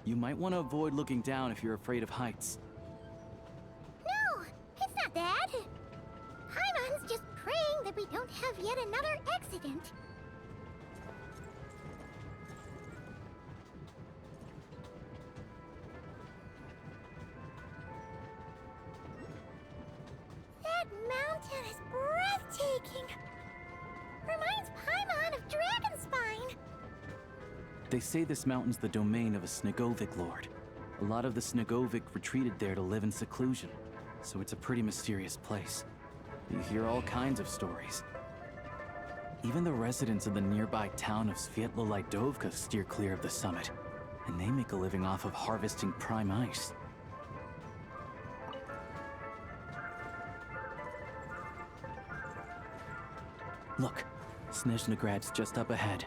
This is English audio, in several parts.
You might want to avoid looking down if you're afraid of heights. No, it's not that. Paimon's just praying that we don't have yet another accident. That mountain is breathtaking. Reminds Paimon of Dragonspine. They say this mountain's the domain of a Snegovic lord. A lot of the Snegovic retreated there to live in seclusion, so it's a pretty mysterious place. You hear all kinds of stories. Even the residents of the nearby town of Svietlo-Lidovka steer clear of the summit, and they make a living off of harvesting prime ice. Look, Snezhnograd's just up ahead.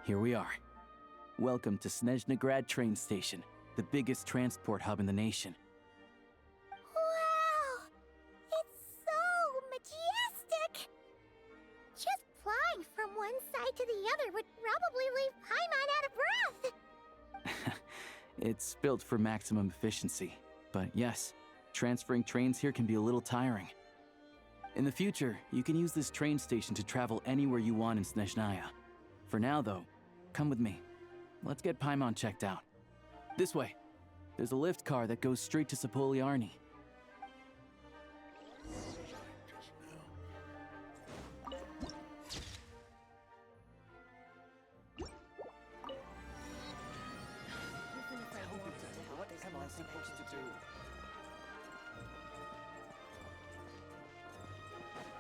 Here we are. Welcome to Snezhnograd train station, the biggest transport hub in the nation. Wow! It's so majestic! Just flying from one side to the other would probably leave Paimon out of breath! It's built for maximum efficiency, but yes, transferring trains here can be a little tiring. In the future, you can use this train station to travel anywhere you want in Snezhnaya. For now, though, come with me. Let's get Paimon checked out. This way. There's a lift car that goes straight to Sapoliarny.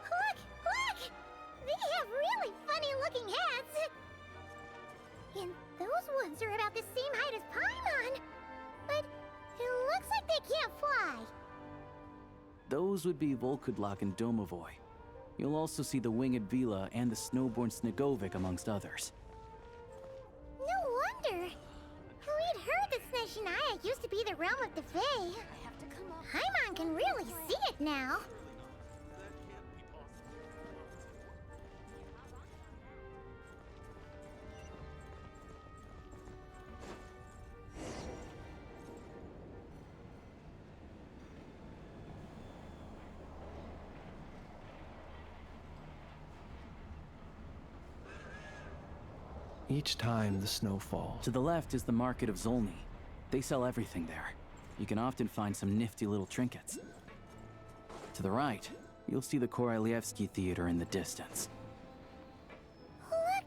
Look! Look! They have really funny-looking hats! And those ones are about the same height as Paimon! But it looks like they can't fly! Those would be Volkudlak and Domovoy. You'll also see the winged Vila and the snowborn Snegovic amongst others. No wonder! We'd heard that Snezhnaya used to be the realm of the Fae. Paimon can really see it now. Each time the snow falls. To the left is the market of Zolny. They sell everything there. You can often find some nifty little trinkets. To the right, you'll see the Korolyevsky Theater in the distance. Look!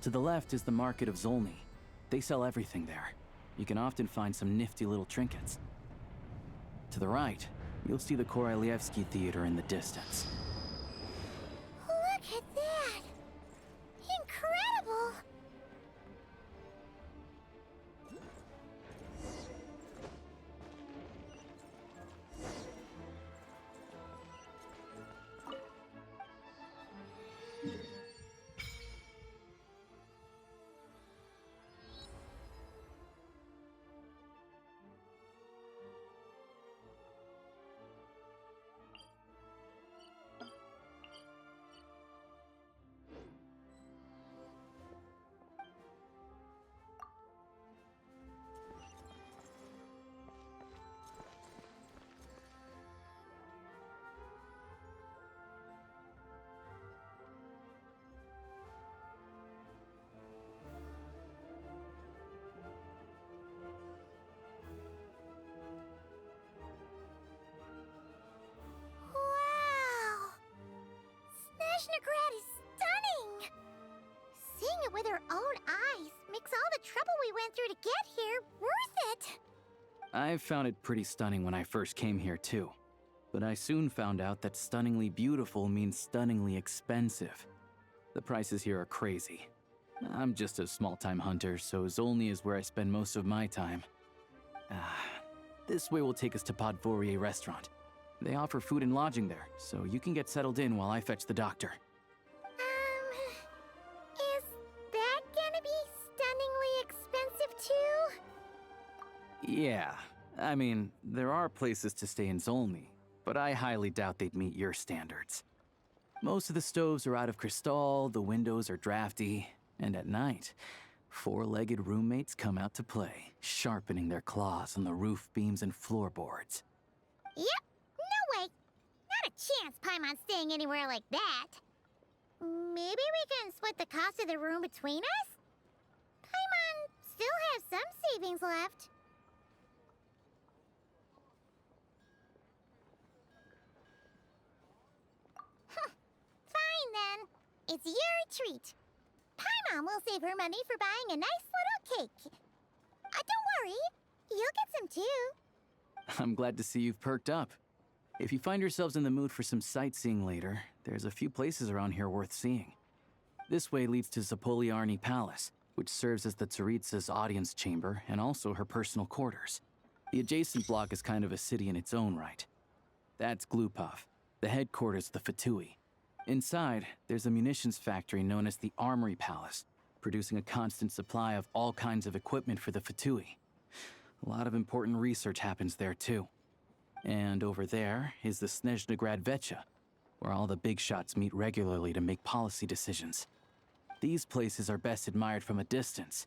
To the left is the market of Zolny. They sell everything there. You can often find some nifty little trinkets. To the right, you'll see the Korolyevsky Theater in the distance. Look at that! Incredible! it with her own eyes makes all the trouble we went through to get here worth it. I found it pretty stunning when I first came here too. But I soon found out that stunningly beautiful means stunningly expensive. The prices here are crazy. I'm just a small-time hunter, so Zolny is where I spend most of my time. This way will take us to Podvorier restaurant. They offer food and lodging there, so you can get settled in while I fetch the doctor. Is that gonna be stunningly expensive too? Yeah, I mean, there are places to stay in Zolny, but I highly doubt they'd meet your standards. Most of the stoves are out of crystal, the windows are drafty, and at night, four-legged roommates come out to play, sharpening their claws on the roof beams and floorboards. Yep, no way. Not a chance Paimon's staying anywhere like that. Maybe we can split the cost of the room between us? Paimon still has some savings left. Fine then. It's your treat. Paimon will save her money for buying a nice little cake. Don't worry, you'll get some too. I'm glad to see you've perked up. If you find yourselves in the mood for some sightseeing later, there's a few places around here worth seeing. This way leads to Zapoliarny Palace, which serves as the Tsaritsa's audience chamber and also her personal quarters. The adjacent block is kind of a city in its own right. That's Glupov, the headquarters of the Fatui. Inside, there's a munitions factory known as the Armory Palace, producing a constant supply of all kinds of equipment for the Fatui. A lot of important research happens there too. And over there is the Snezhnegrad Vecha, where all the big shots meet regularly to make policy decisions. These places are best admired from a distance.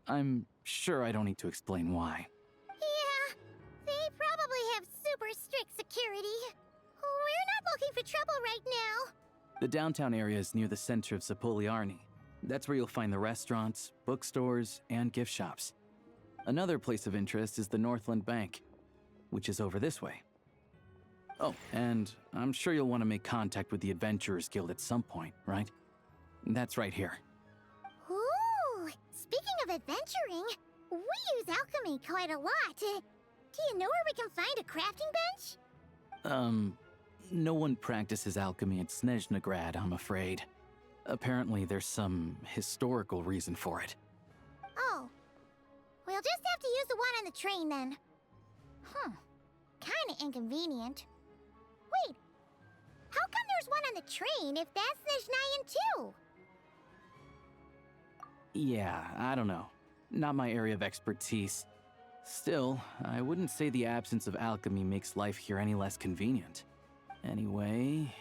I'm sure I don't need to explain why. Yeah, they probably have super strict security. We're not looking for trouble right now. The downtown area is near the center of Zapoliarny. That's where you'll find the restaurants, bookstores, and gift shops. Another place of interest is the Northland Bank, which is over this way. Oh, and I'm sure you'll want to make contact with the Adventurers Guild at some point, right? That's right here. Ooh, speaking of adventuring, we use alchemy quite a lot. Do you know where we can find a crafting bench? No one practices alchemy at Snezhnegrad, I'm afraid. Apparently there's some historical reason for it. Oh, we'll just have to use the one on the train then. Kinda inconvenient. Wait, how come there's one on the train if that's Snezhnayan too? Yeah, I don't know. Not my area of expertise. Still, I wouldn't say the absence of alchemy makes life here any less convenient. Anyway...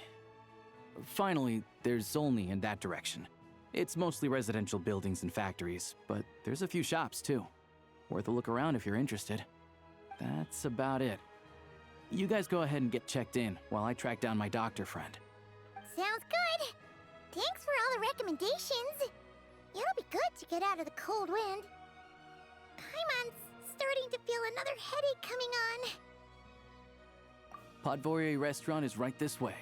Finally, there's Zolny in that direction. It's mostly residential buildings and factories, but there's a few shops too. Worth a look around if you're interested. That's about it. You guys go ahead and get checked in while I track down my doctor friend. Sounds good. Thanks for all the recommendations. It'll be good to get out of the cold wind. Paimon's starting to feel another headache coming on. Podvorier restaurant is right this way.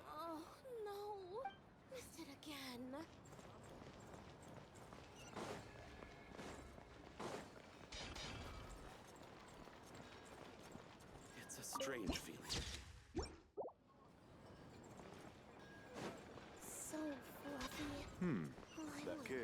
Oh, no. Missed it again. It's a strange feeling. So fluffy. ¿Da qué?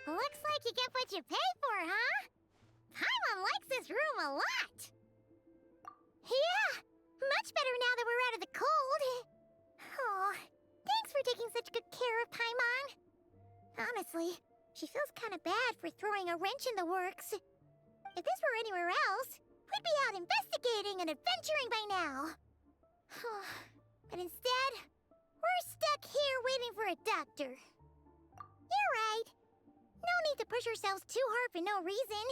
Looks like you get what you pay for, huh? Paimon likes this room a lot. Yeah, much better now that we're out of the cold. Oh, thanks for taking such good care of Paimon. Honestly, she feels kind of bad for throwing a wrench in the works. If this were anywhere else, we'd be out investigating and adventuring by now. But instead, we're stuck here waiting for a doctor. You're right. No need to push ourselves too hard for no reason.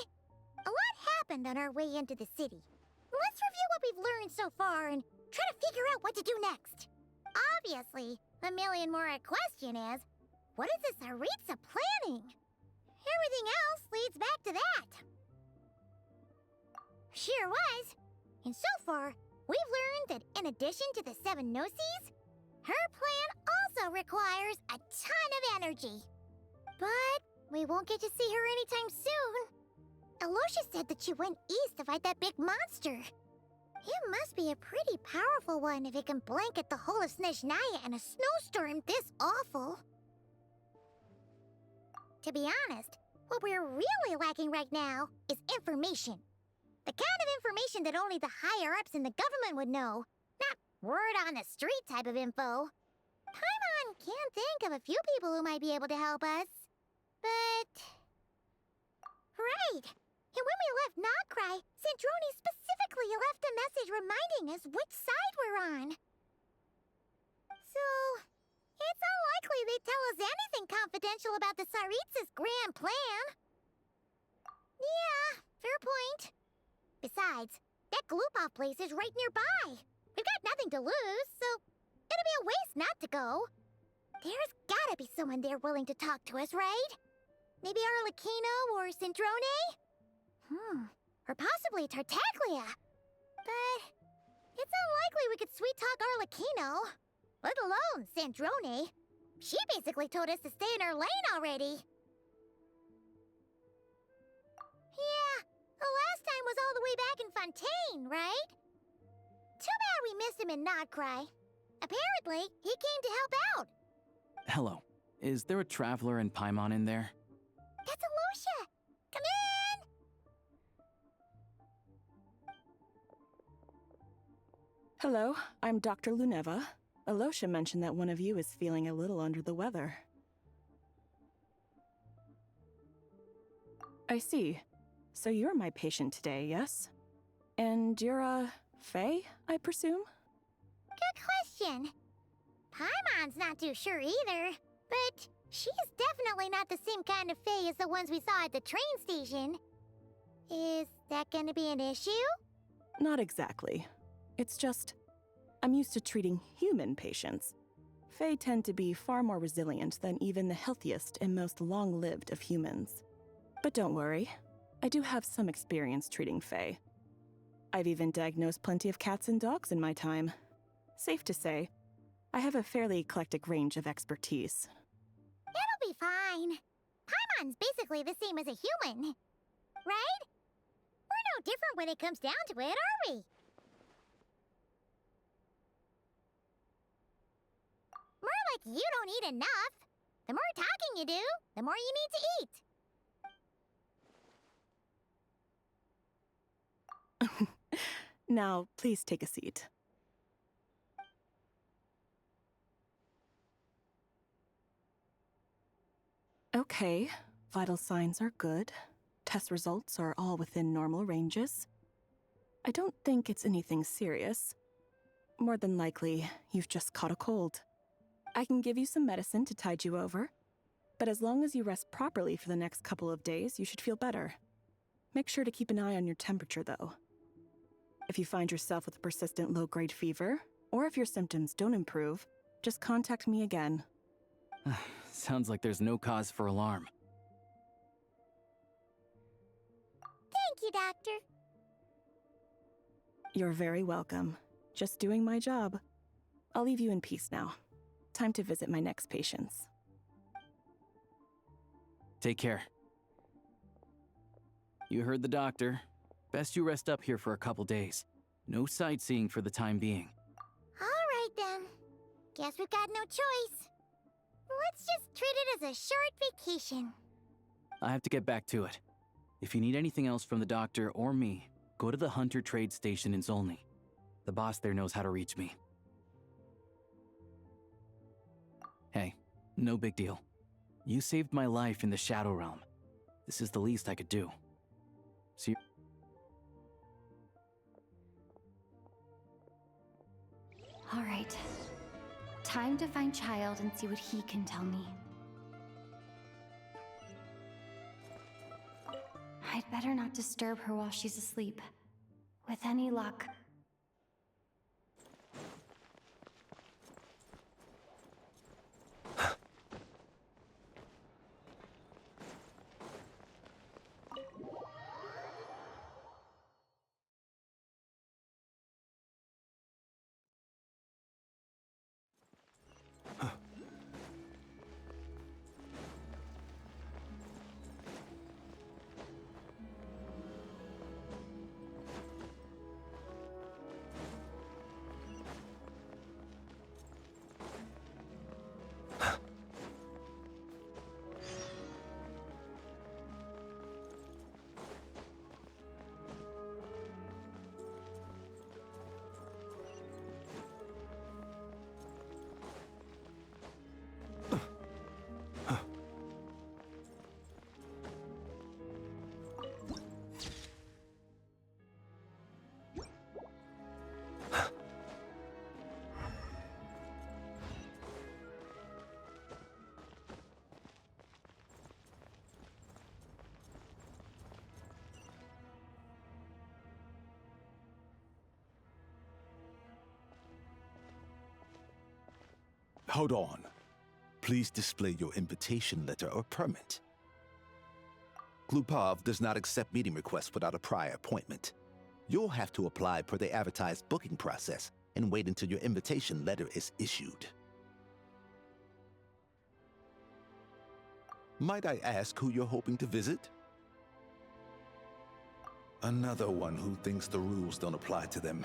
A lot happened on our way into the city. Let's review what we've learned so far and try to figure out what to do next. Obviously, the million more question is, what is the Tsaritsa planning? Everything else leads back to that. Sure was. And so far, we've learned that in addition to the 7 Gnosis, her plan also requires a ton of energy. But we won't get to see her anytime soon. Alosha said that she went east to fight that big monster. It must be a pretty powerful one if it can blanket the whole of Snezhnaya in a snowstorm this awful. To be honest, what we're really lacking right now is information. The kind of information that only the higher-ups in the government would know. Not word-on-the-street type of info. Paimon can think of a few people who might be able to help us. But... Right! And when we left Nogcry, Sandrone specifically left a message reminding us which side we're on. So... it's unlikely they'd tell us anything confidential about the Tsaritsa's grand plan. Yeah, fair point. Besides, that Gloopov place is right nearby. We've got nothing to lose, so it'd be a waste not to go. There's gotta be someone there willing to talk to us, right? Maybe Arlecchino or Sandrone? Or possibly Tartaglia. But it's unlikely we could sweet-talk Arlecchino. Let alone Sandrone. She basically told us to stay in her lane already. Yeah, the last time was all the way back in Fontaine, right? Too bad we missed him in Nogcry. Apparently, he came to help out. Hello. Is there a traveler and Paimon in there? That's Alosha! Come in! Hello, I'm Dr. Luneva. Alosha mentioned that one of you is feeling a little under the weather. I see. So you're my patient today, yes? And you're, Faye, I presume? Good question. Paimon's not too sure either, but she's definitely not the same kind of Fae as the ones we saw at the train station. Is that gonna be an issue? Not exactly. It's just, I'm used to treating human patients. Fae tend to be far more resilient than even the healthiest and most long-lived of humans. But don't worry, I do have some experience treating Fae. I've even diagnosed plenty of cats and dogs in my time. Safe to say, I have a fairly eclectic range of expertise. It'll be fine. Paimon's basically the same as a human, right? We're no different when it comes down to it, are we? More like you don't eat enough. The more talking you do, the more you need to eat. Now, please take a seat. Okay, vital signs are good. Test results are all within normal ranges. I don't think it's anything serious. More than likely, you've just caught a cold. I can give you some medicine to tide you over, but as long as you rest properly for the next couple of days, you should feel better. Make sure to keep an eye on your temperature, though. If you find yourself with a persistent low-grade fever, or if your symptoms don't improve, just contact me again. Sounds like there's no cause for alarm. Thank you, Doctor. You're very welcome. Just doing my job. I'll leave you in peace now. Time to visit my next patients. Take care. You heard the doctor. Best you rest up here for a couple days. No sightseeing for the time being. All right, then. Guess we've got no choice. Let's just treat it as a short vacation. I have to get back to it. If you need anything else from the doctor or me, go to the Hunter Trade Station in Zolny. The boss there knows how to reach me. Hey, no big deal. You saved my life in the Shadow Realm. This is the least I could do. See you. All right. Time to find Child and see what he can tell me. I'd better not disturb her while she's asleep. With any luck. Hold on. Please display your invitation letter or permit. Glupov does not accept meeting requests without a prior appointment. You'll have to apply per the advertised booking process and wait until your invitation letter is issued. Might I ask who you're hoping to visit? Another one who thinks the rules don't apply to them.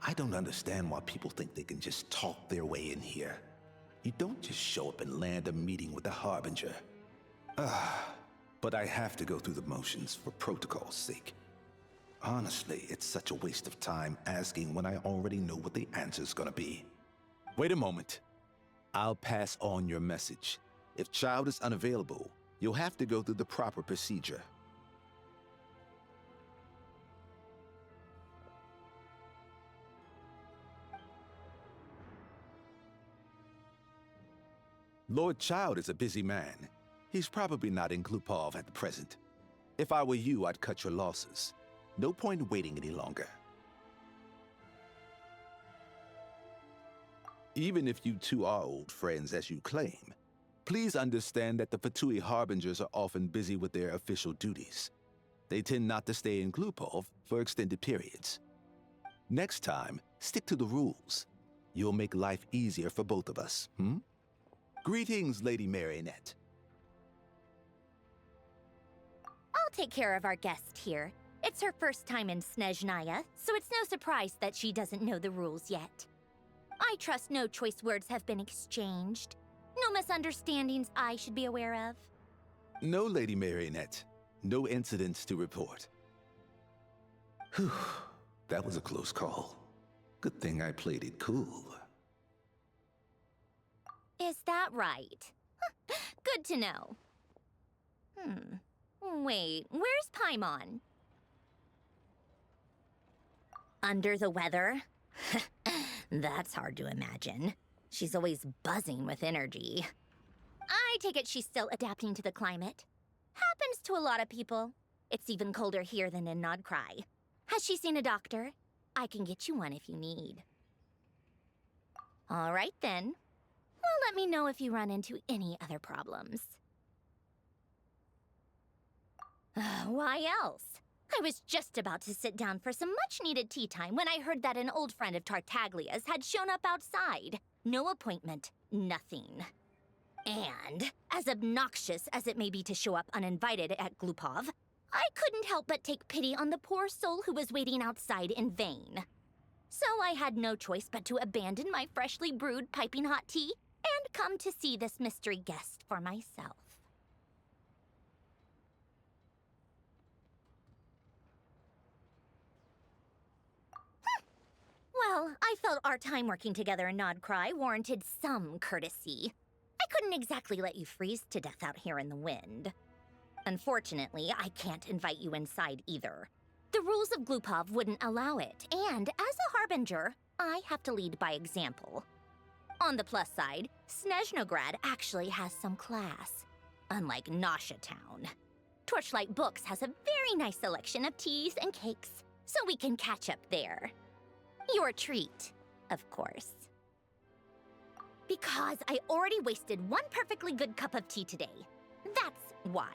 I don't understand why people think they can just talk their way in here. You don't just show up and land a meeting with the Harbinger. But I have to go through the motions for protocol's sake. Honestly, it's such a waste of time asking when I already know what the answer's gonna be. Wait a moment. I'll pass on your message. If Child is unavailable, you'll have to go through the proper procedure. Lord Child is a busy man. He's probably not in Glupov at the present. If I were you, I'd cut your losses. No point waiting any longer. Even if you two are old friends as you claim, please understand that the Fatui Harbingers are often busy with their official duties. They tend not to stay in Glupov for extended periods. Next time, stick to the rules. You'll make life easier for both of us, Greetings, Lady Marionette. I'll take care of our guest here. It's her first time in Snezhnaya, so it's no surprise that she doesn't know the rules yet. I trust no choice words have been exchanged. No misunderstandings I should be aware of. No, Lady Marionette. No incidents to report. Whew, that was a close call. Good thing I played it cool. Is that right? Good to know. Wait, where's Paimon? Under the weather? That's hard to imagine. She's always buzzing with energy. I take it she's still adapting to the climate. Happens to a lot of people. It's even colder here than in Nodcry. Has she seen a doctor? I can get you one if you need. All right then. Well, let me know if you run into any other problems. Why else? I was just about to sit down for some much-needed tea time when I heard that an old friend of Tartaglia's had shown up outside. No appointment, nothing. And, as obnoxious as it may be to show up uninvited at Glupov, I couldn't help but take pity on the poor soul who was waiting outside in vain. So I had no choice but to abandon my freshly brewed piping hot tea and come to see this mystery guest for myself. Well, I felt our time working together in Nodcry warranted some courtesy. I couldn't exactly let you freeze to death out here in the wind. Unfortunately, I can't invite you inside either. The rules of Glupov wouldn't allow it, and as a Harbinger, I have to lead by example. On the plus side, Snezhnograd actually has some class, unlike Nasha Town. Torchlight Books has a very nice selection of teas and cakes, so we can catch up there. Your treat, of course. Because I already wasted one perfectly good cup of tea today. That's why.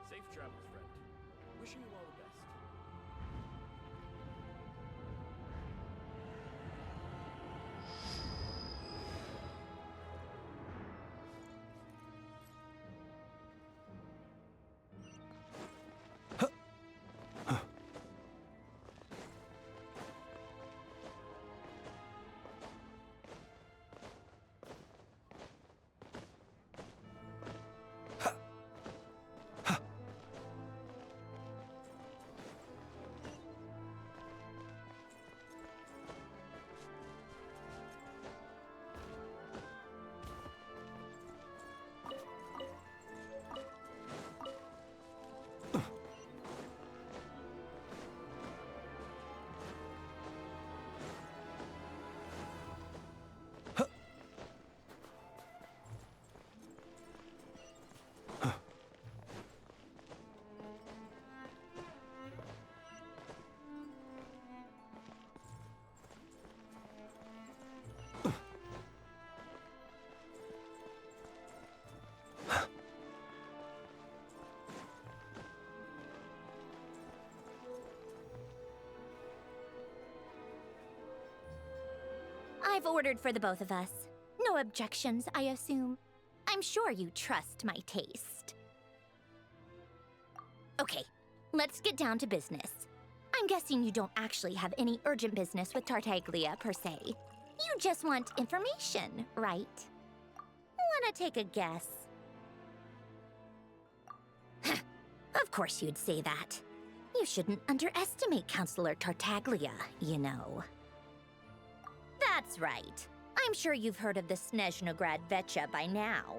Safe travels, friend. Wishing you all the best. I've ordered for the both of us. No objections, I assume. I'm sure you trust my taste. Okay, let's get down to business. I'm guessing you don't actually have any urgent business with Tartaglia, per se. You just want information, right? Wanna take a guess? Of course you'd say that. You shouldn't underestimate Counselor Tartaglia, you know. That's right. I'm sure you've heard of the Snezhnograd Vecha by now.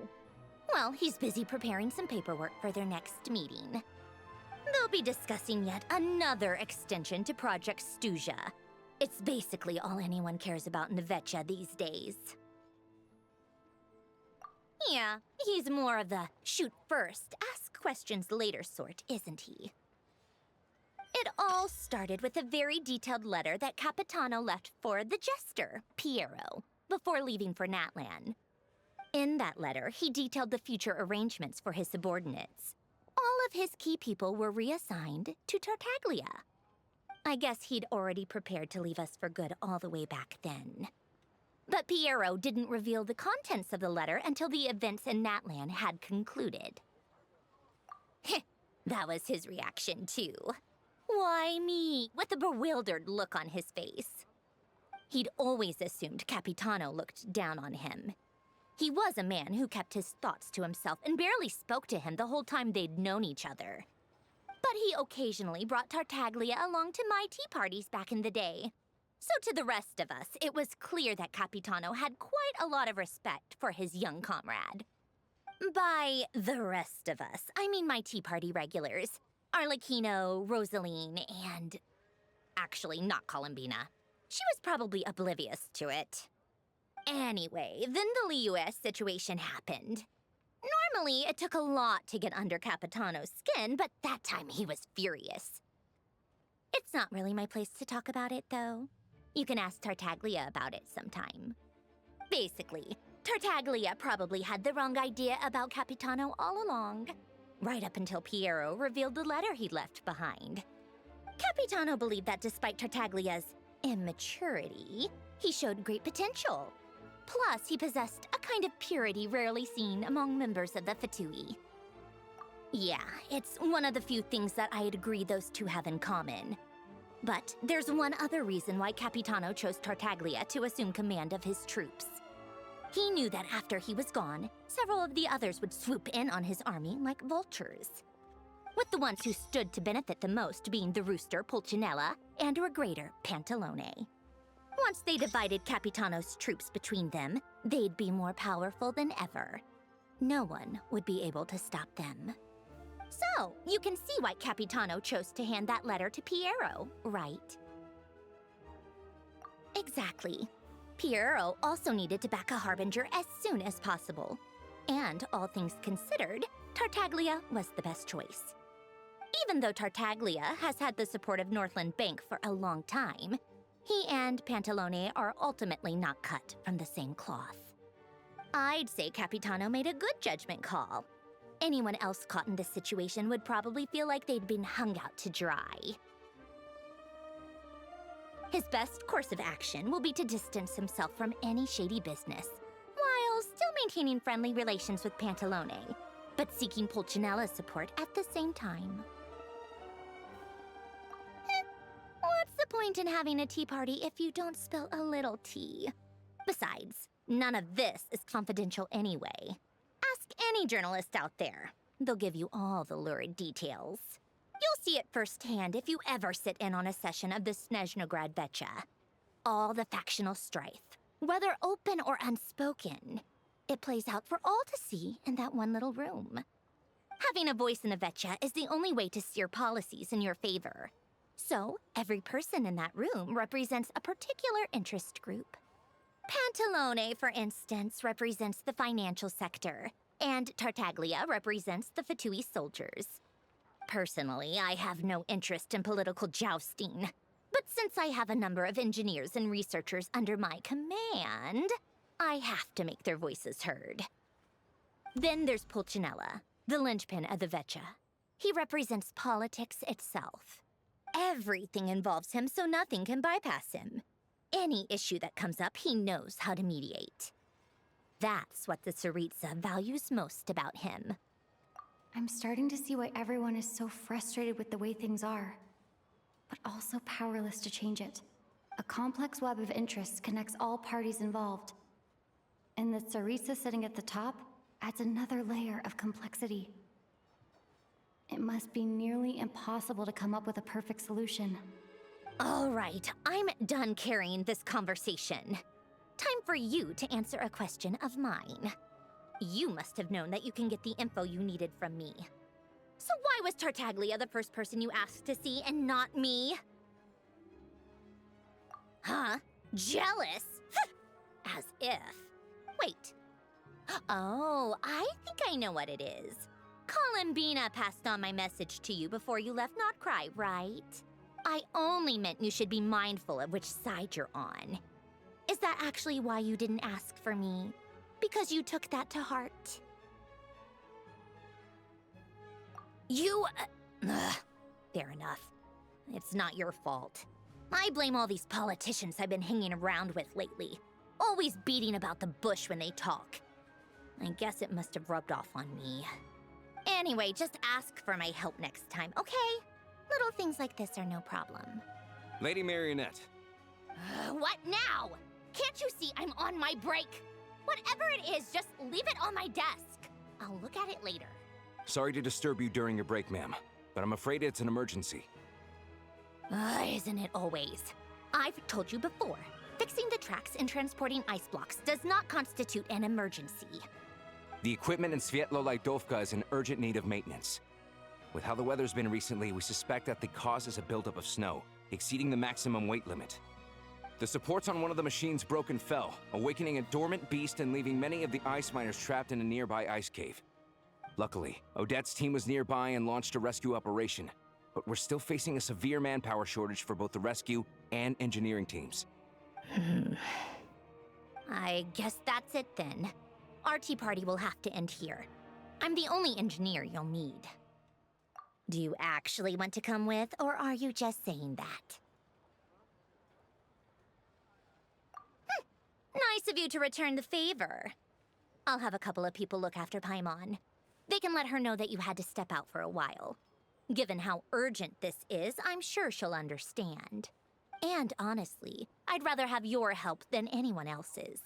Well, he's busy preparing some paperwork for their next meeting. They'll be discussing yet another extension to Project Stuja. It's basically all anyone cares about in the Vecha these days. Yeah, he's more of the shoot first, ask questions later sort, isn't he? It all started with a very detailed letter that Capitano left for the jester, Piero, before leaving for Natlan. In that letter, he detailed the future arrangements for his subordinates. All of his key people were reassigned to Tartaglia. I guess he'd already prepared to leave us for good all the way back then. But Piero didn't reveal the contents of the letter until the events in Natlan had concluded. That was his reaction, too. Why me? With a bewildered look on his face. He'd always assumed Capitano looked down on him. He was a man who kept his thoughts to himself and barely spoke to him the whole time they'd known each other. But he occasionally brought Tartaglia along to my tea parties back in the day. So to the rest of us, it was clear that Capitano had quite a lot of respect for his young comrade. By the rest of us, I mean my tea party regulars. Arlecchino, Rosaline, and... actually, not Columbina. She was probably oblivious to it. Anyway, then the Liu-S situation happened. Normally, it took a lot to get under Capitano's skin, but that time he was furious. It's not really my place to talk about it, though. You can ask Tartaglia about it sometime. Basically, Tartaglia probably had the wrong idea about Capitano all along. Right up until Piero revealed the letter he'd left behind. Capitano believed that despite Tartaglia's immaturity, he showed great potential. Plus, he possessed a kind of purity rarely seen among members of the Fatui. Yeah, it's one of the few things that I'd agree those two have in common. But there's one other reason why Capitano chose Tartaglia to assume command of his troops. He knew that after he was gone, several of the others would swoop in on his army like vultures. With the ones who stood to benefit the most being the rooster Pulcinella and Regrator Pantalone. Once they divided Capitano's troops between them, they'd be more powerful than ever. No one would be able to stop them. So, you can see why Capitano chose to hand that letter to Piero, right? Exactly. Piero also needed to back a harbinger as soon as possible. And all things considered, Tartaglia was the best choice. Even though Tartaglia has had the support of Northland Bank for a long time, he and Pantalone are ultimately not cut from the same cloth. I'd say Capitano made a good judgment call. Anyone else caught in this situation would probably feel like they'd been hung out to dry. His best course of action will be to distance himself from any shady business, while still maintaining friendly relations with Pantalone, but seeking Pulcinella's support at the same time. What's the point in having a tea party if you don't spill a little tea? Besides, none of this is confidential anyway. Ask any journalist out there. They'll give you all the lurid details. You'll see it firsthand if you ever sit in on a session of the Snezhnograd Vecha. All the factional strife, whether open or unspoken, it plays out for all to see in that one little room. Having a voice in the Vecha is the only way to steer policies in your favor. So, every person in that room represents a particular interest group. Pantalone, for instance, represents the financial sector, and Tartaglia represents the Fatui soldiers. Personally, I have no interest in political jousting, but since I have a number of engineers and researchers under my command, I have to make their voices heard. Then there's Pulcinella, the linchpin of the Vecha. He represents politics itself. Everything involves him, so nothing can bypass him. Any issue that comes up, he knows how to mediate. That's what the Tsaritsa values most about him. I'm starting to see why everyone is so frustrated with the way things are, but also powerless to change it. A complex web of interests connects all parties involved. And the Tsaritsa sitting at the top adds another layer of complexity. It must be nearly impossible to come up with a perfect solution. All right, I'm done carrying this conversation. Time for you to answer a question of mine. You must have known that you can get the info you needed from me. So why was Tartaglia the first person you asked to see and not me? Huh? Jealous? As if. Wait. Oh, I think I know what it is. Columbina passed on my message to you before you left Notcry, right? I only meant you should be mindful of which side you're on. Is that actually why you didn't ask for me? Because you took that to heart? You... fair enough. It's not your fault. I blame all these politicians I've been hanging around with lately. Always beating about the bush when they talk. I guess it must have rubbed off on me. Anyway, just ask for my help next time, okay? Little things like this are no problem. Lady Marionette. What now? Can't you see I'm on my break? Whatever it is, just leave it on my desk. I'll look at it later. Sorry to disturb you during your break, ma'am, but I'm afraid it's an emergency. Isn't it always? I've told you before, fixing the tracks and transporting ice blocks does not constitute an emergency. The equipment in Svietlo-Lidovka is in urgent need of maintenance. With how the weather's been recently, we suspect that the cause is a buildup of snow, exceeding the maximum weight limit. The supports on one of the machines broke and fell, awakening a dormant beast and leaving many of the ice miners trapped in a nearby ice cave. Luckily, Odette's team was nearby and launched a rescue operation, but we're still facing a severe manpower shortage for both the rescue and engineering teams. I guess that's it then. Our tea party will have to end here. I'm the only engineer you'll need. Do you actually want to come with, or are you just saying that? Nice Nice of you to return the favor. I'll have a couple of people look after Paimon. They can let her know that you had to step out for a while. Given how urgent this is, I'm sure she'll understand. And honestly, I'd rather have your help than anyone else's.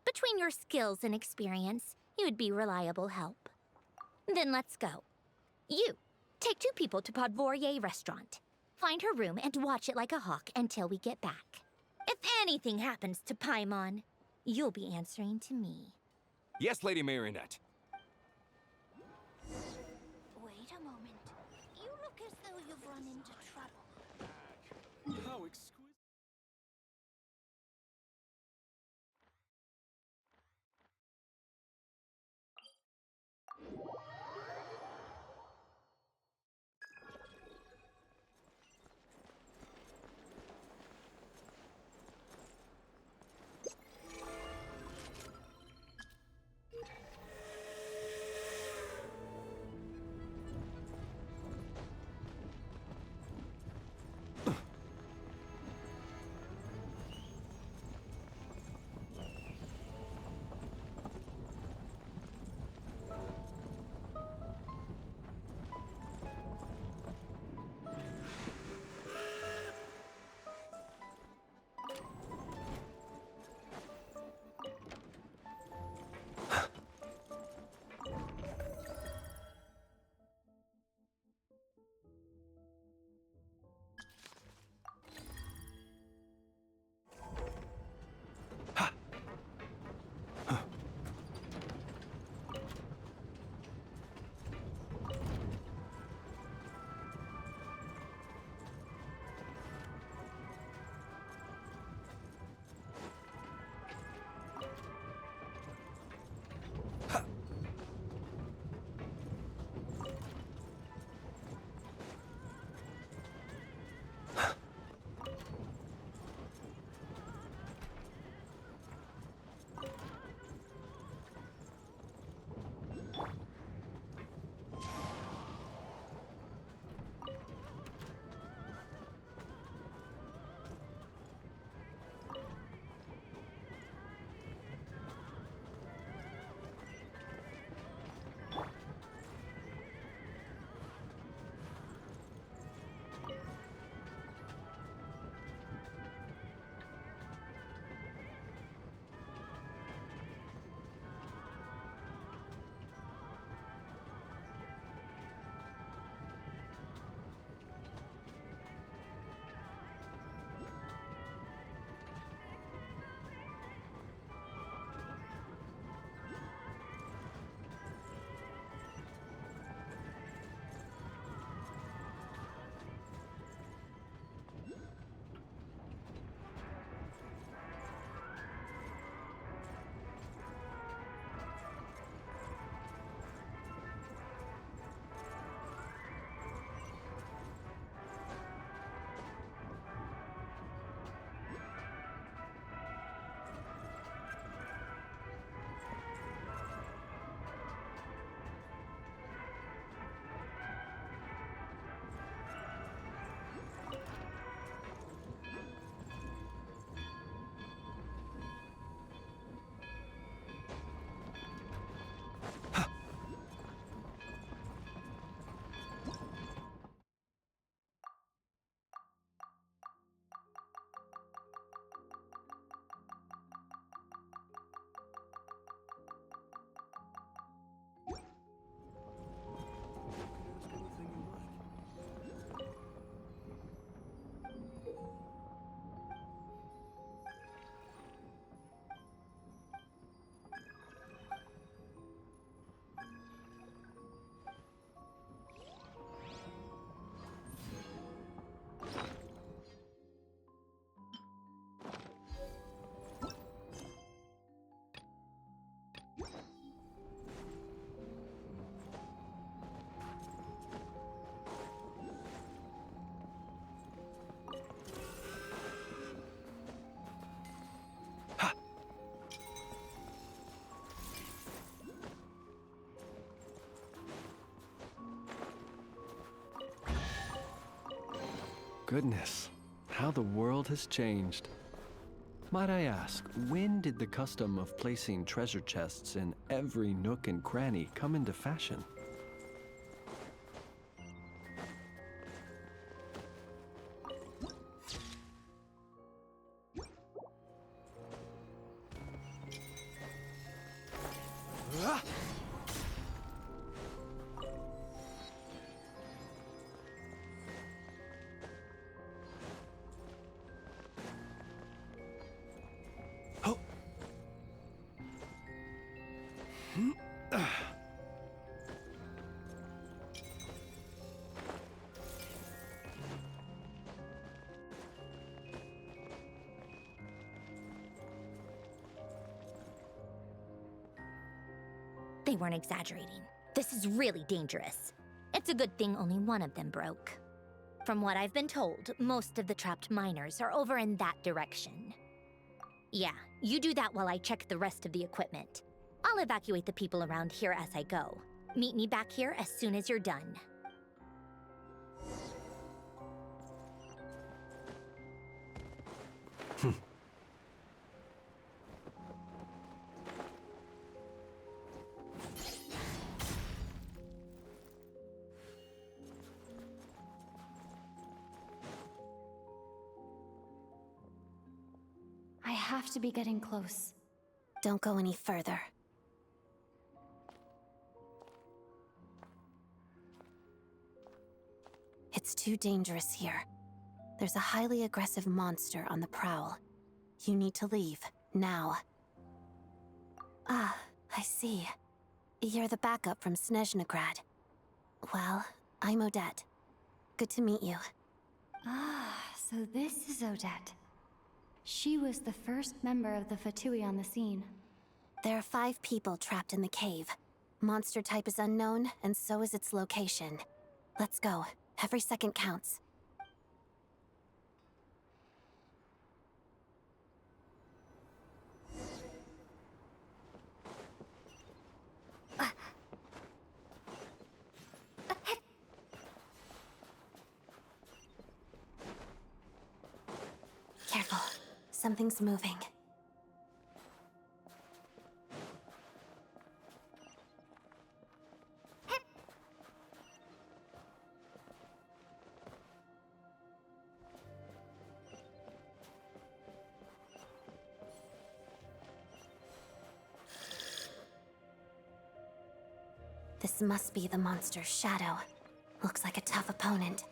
Between your skills and experience, you'd be reliable help. Then let's go. You, take 2 people to Podvorier restaurant. Find her room and watch it like a hawk until we get back. If anything happens to Paimon, you'll be answering to me. Yes, Lady Marionette. Wait a moment. You look as though you've run into trouble. How exquisite. Goodness, how the world has changed. Might I ask, when did the custom of placing treasure chests in every nook and cranny come into fashion? They weren't exaggerating. This is really dangerous. It's a good thing only one of them broke. From what I've been told, most of the trapped miners are over in that direction. Yeah, you do that while I check the rest of the equipment. I'll evacuate the people around here as I go. Meet me back here as soon as you're done. I have to be getting close. Don't go any further. It's too dangerous here. There's a highly aggressive monster on the prowl. You need to leave, now. Ah, I see. You're the backup from Snezhnegrad. Well, I'm Odette. Good to meet you. Ah, so this is Odette. She was the first member of the Fatui on the scene. There are 5 people trapped in the cave. Monster type is unknown, and so is its location. Let's go. Every second counts. Careful. Something's moving. This must be the monster's shadow. Looks like a tough opponent.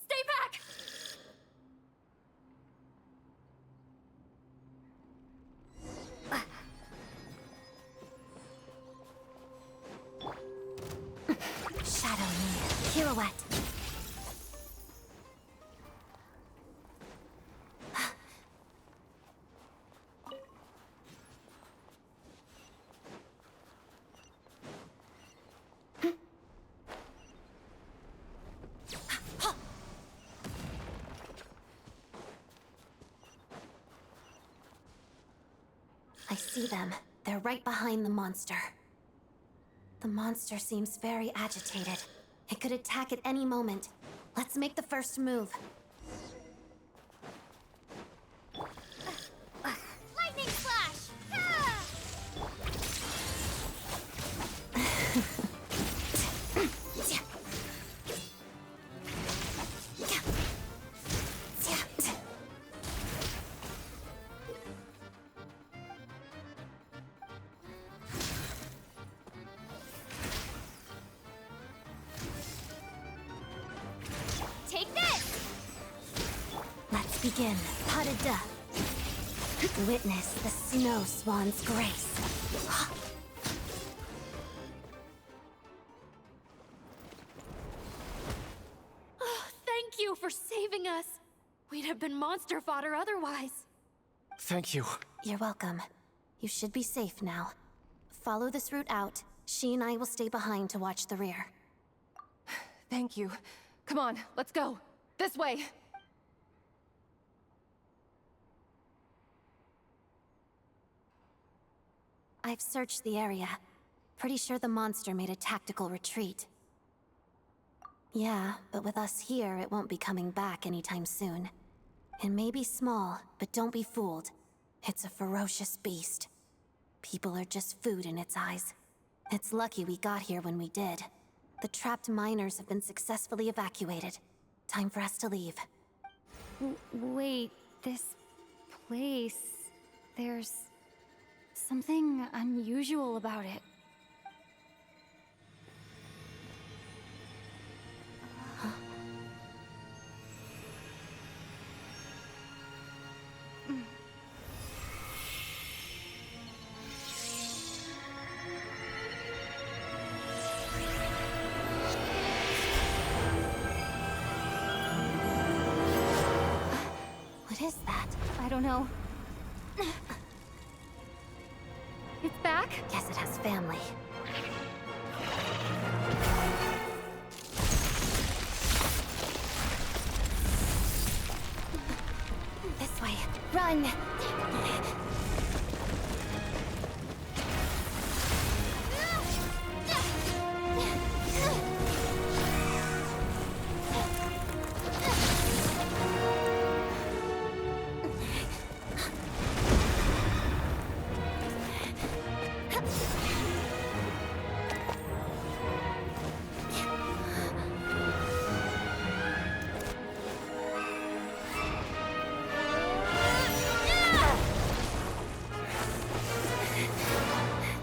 Stay back! Shadow me. Pirouette. I see them. They're right behind the monster. The monster seems very agitated. It could attack at any moment. Let's make the first move. Lightning flash! Ah! Take this! Let's begin. Pas de deux. Witness the snow swan's grace. Oh, thank you for saving us. We'd have been monster fodder otherwise. Thank you. You're welcome. You should be safe now. Follow this route out. She and I will stay behind to watch the rear. Thank you. Come on, let's go. This way! I've searched the area. Pretty sure the monster made a tactical retreat. Yeah, but with us here, it won't be coming back anytime soon. It may be small, but don't be fooled. It's a ferocious beast. People are just food in its eyes. It's lucky we got here when we did. The trapped miners have been successfully evacuated. Time for us to leave. Wait, this place... There's... something unusual about it. What is that? I don't know. It's back? Guess it has family. This way. Run!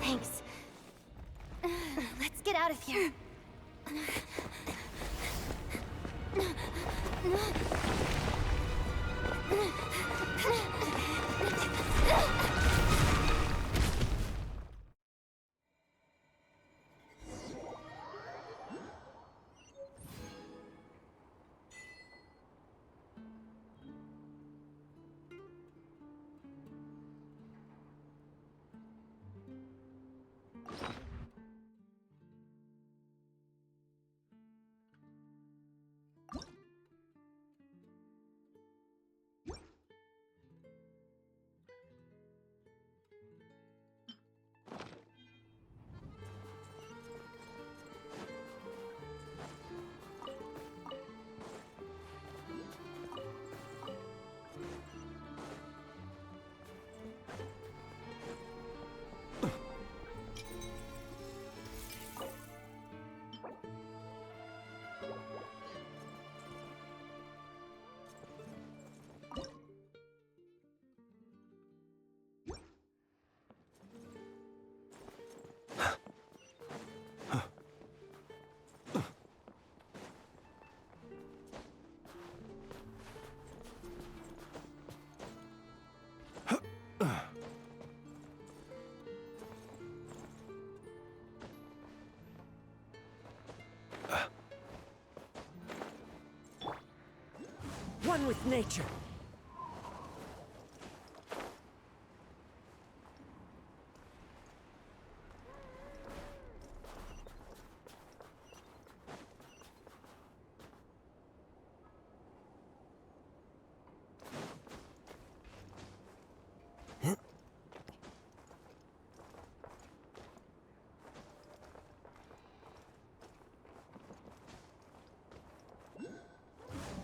Thanks. Let's get out of here. One with nature.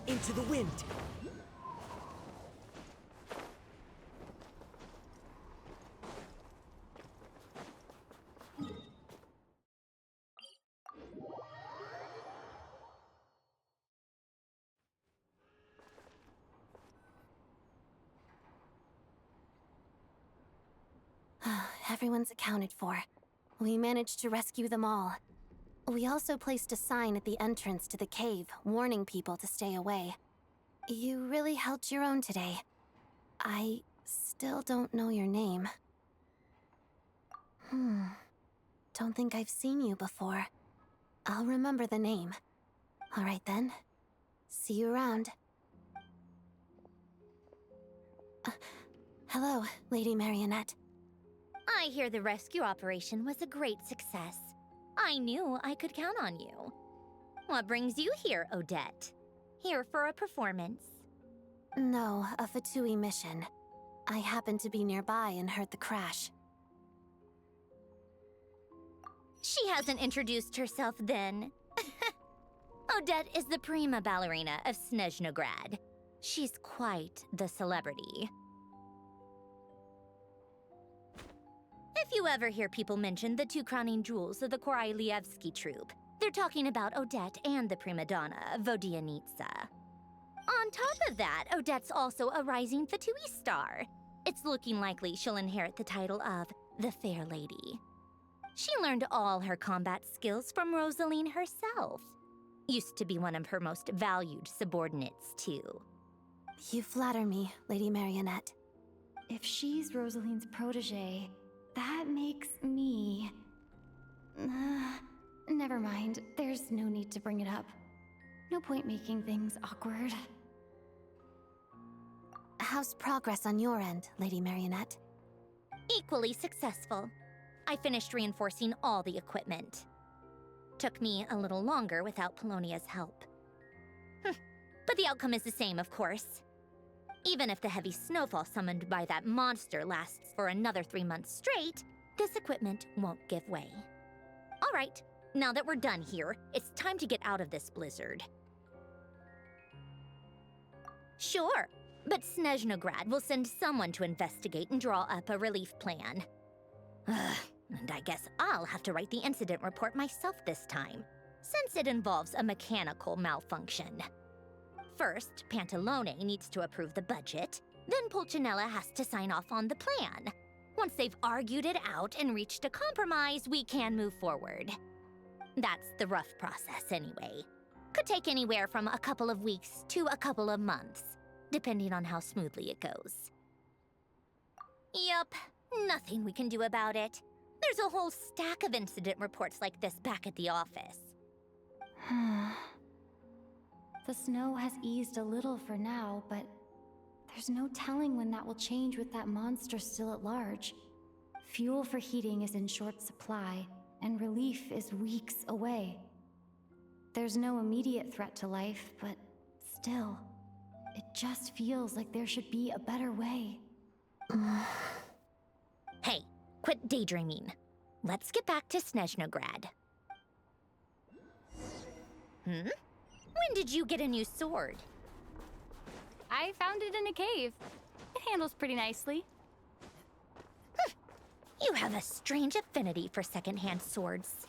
Into the wind. Everyone's accounted for. We managed to rescue them all. We also placed a sign at the entrance to the cave, warning people to stay away. You really held your own today. I still don't know your name. Don't think I've seen you before. I'll remember the name. All right then. See you around. Hello, Lady Marionette. I hear the rescue operation was a great success. I knew I could count on you. What brings you here, Odette? Here for a performance? No, a Fatui mission. I happened to be nearby and heard the crash. She hasn't introduced herself then. Odette is the prima ballerina of Snezhnograd. She's quite the celebrity. If you ever hear people mention the two crowning jewels of the Korailievsky troupe, they're talking about Odette and the prima donna, Vodianitsa. On top of that, Odette's also a rising Fatui star. It's looking likely she'll inherit the title of the Fair Lady. She learned all her combat skills from Rosaline herself. Used to be one of her most valued subordinates, too. You flatter me, Lady Marionette. If she's Rosaline's protege, that makes me... never mind. There's no need to bring it up. No point making things awkward. How's progress on your end, Lady Marionette? Equally successful. I finished reinforcing all the equipment. Took me a little longer without Polonia's help. But the outcome is the same, of course. Even if the heavy snowfall summoned by that monster lasts for another 3 months straight, this equipment won't give way. All right, now that we're done here, it's time to get out of this blizzard. Sure, but Snezhnograd will send someone to investigate and draw up a relief plan. And I guess I'll have to write the incident report myself this time, since it involves a mechanical malfunction. First, Pantalone needs to approve the budget, then Pulcinella has to sign off on the plan. Once they've argued it out and reached a compromise, we can move forward. That's the rough process anyway. Could take anywhere from a couple of weeks to a couple of months, depending on how smoothly it goes. Yup, nothing we can do about it. There's a whole stack of incident reports like this back at the office. The snow has eased a little for now, but there's no telling when that will change with that monster still at large. Fuel for heating is in short supply, and relief is weeks away. There's no immediate threat to life, but still, it just feels like there should be a better way. Hey, quit daydreaming. Let's get back to Snezhnograd. When did you get a new sword? I found it in a cave. It handles pretty nicely. You have a strange affinity for secondhand swords.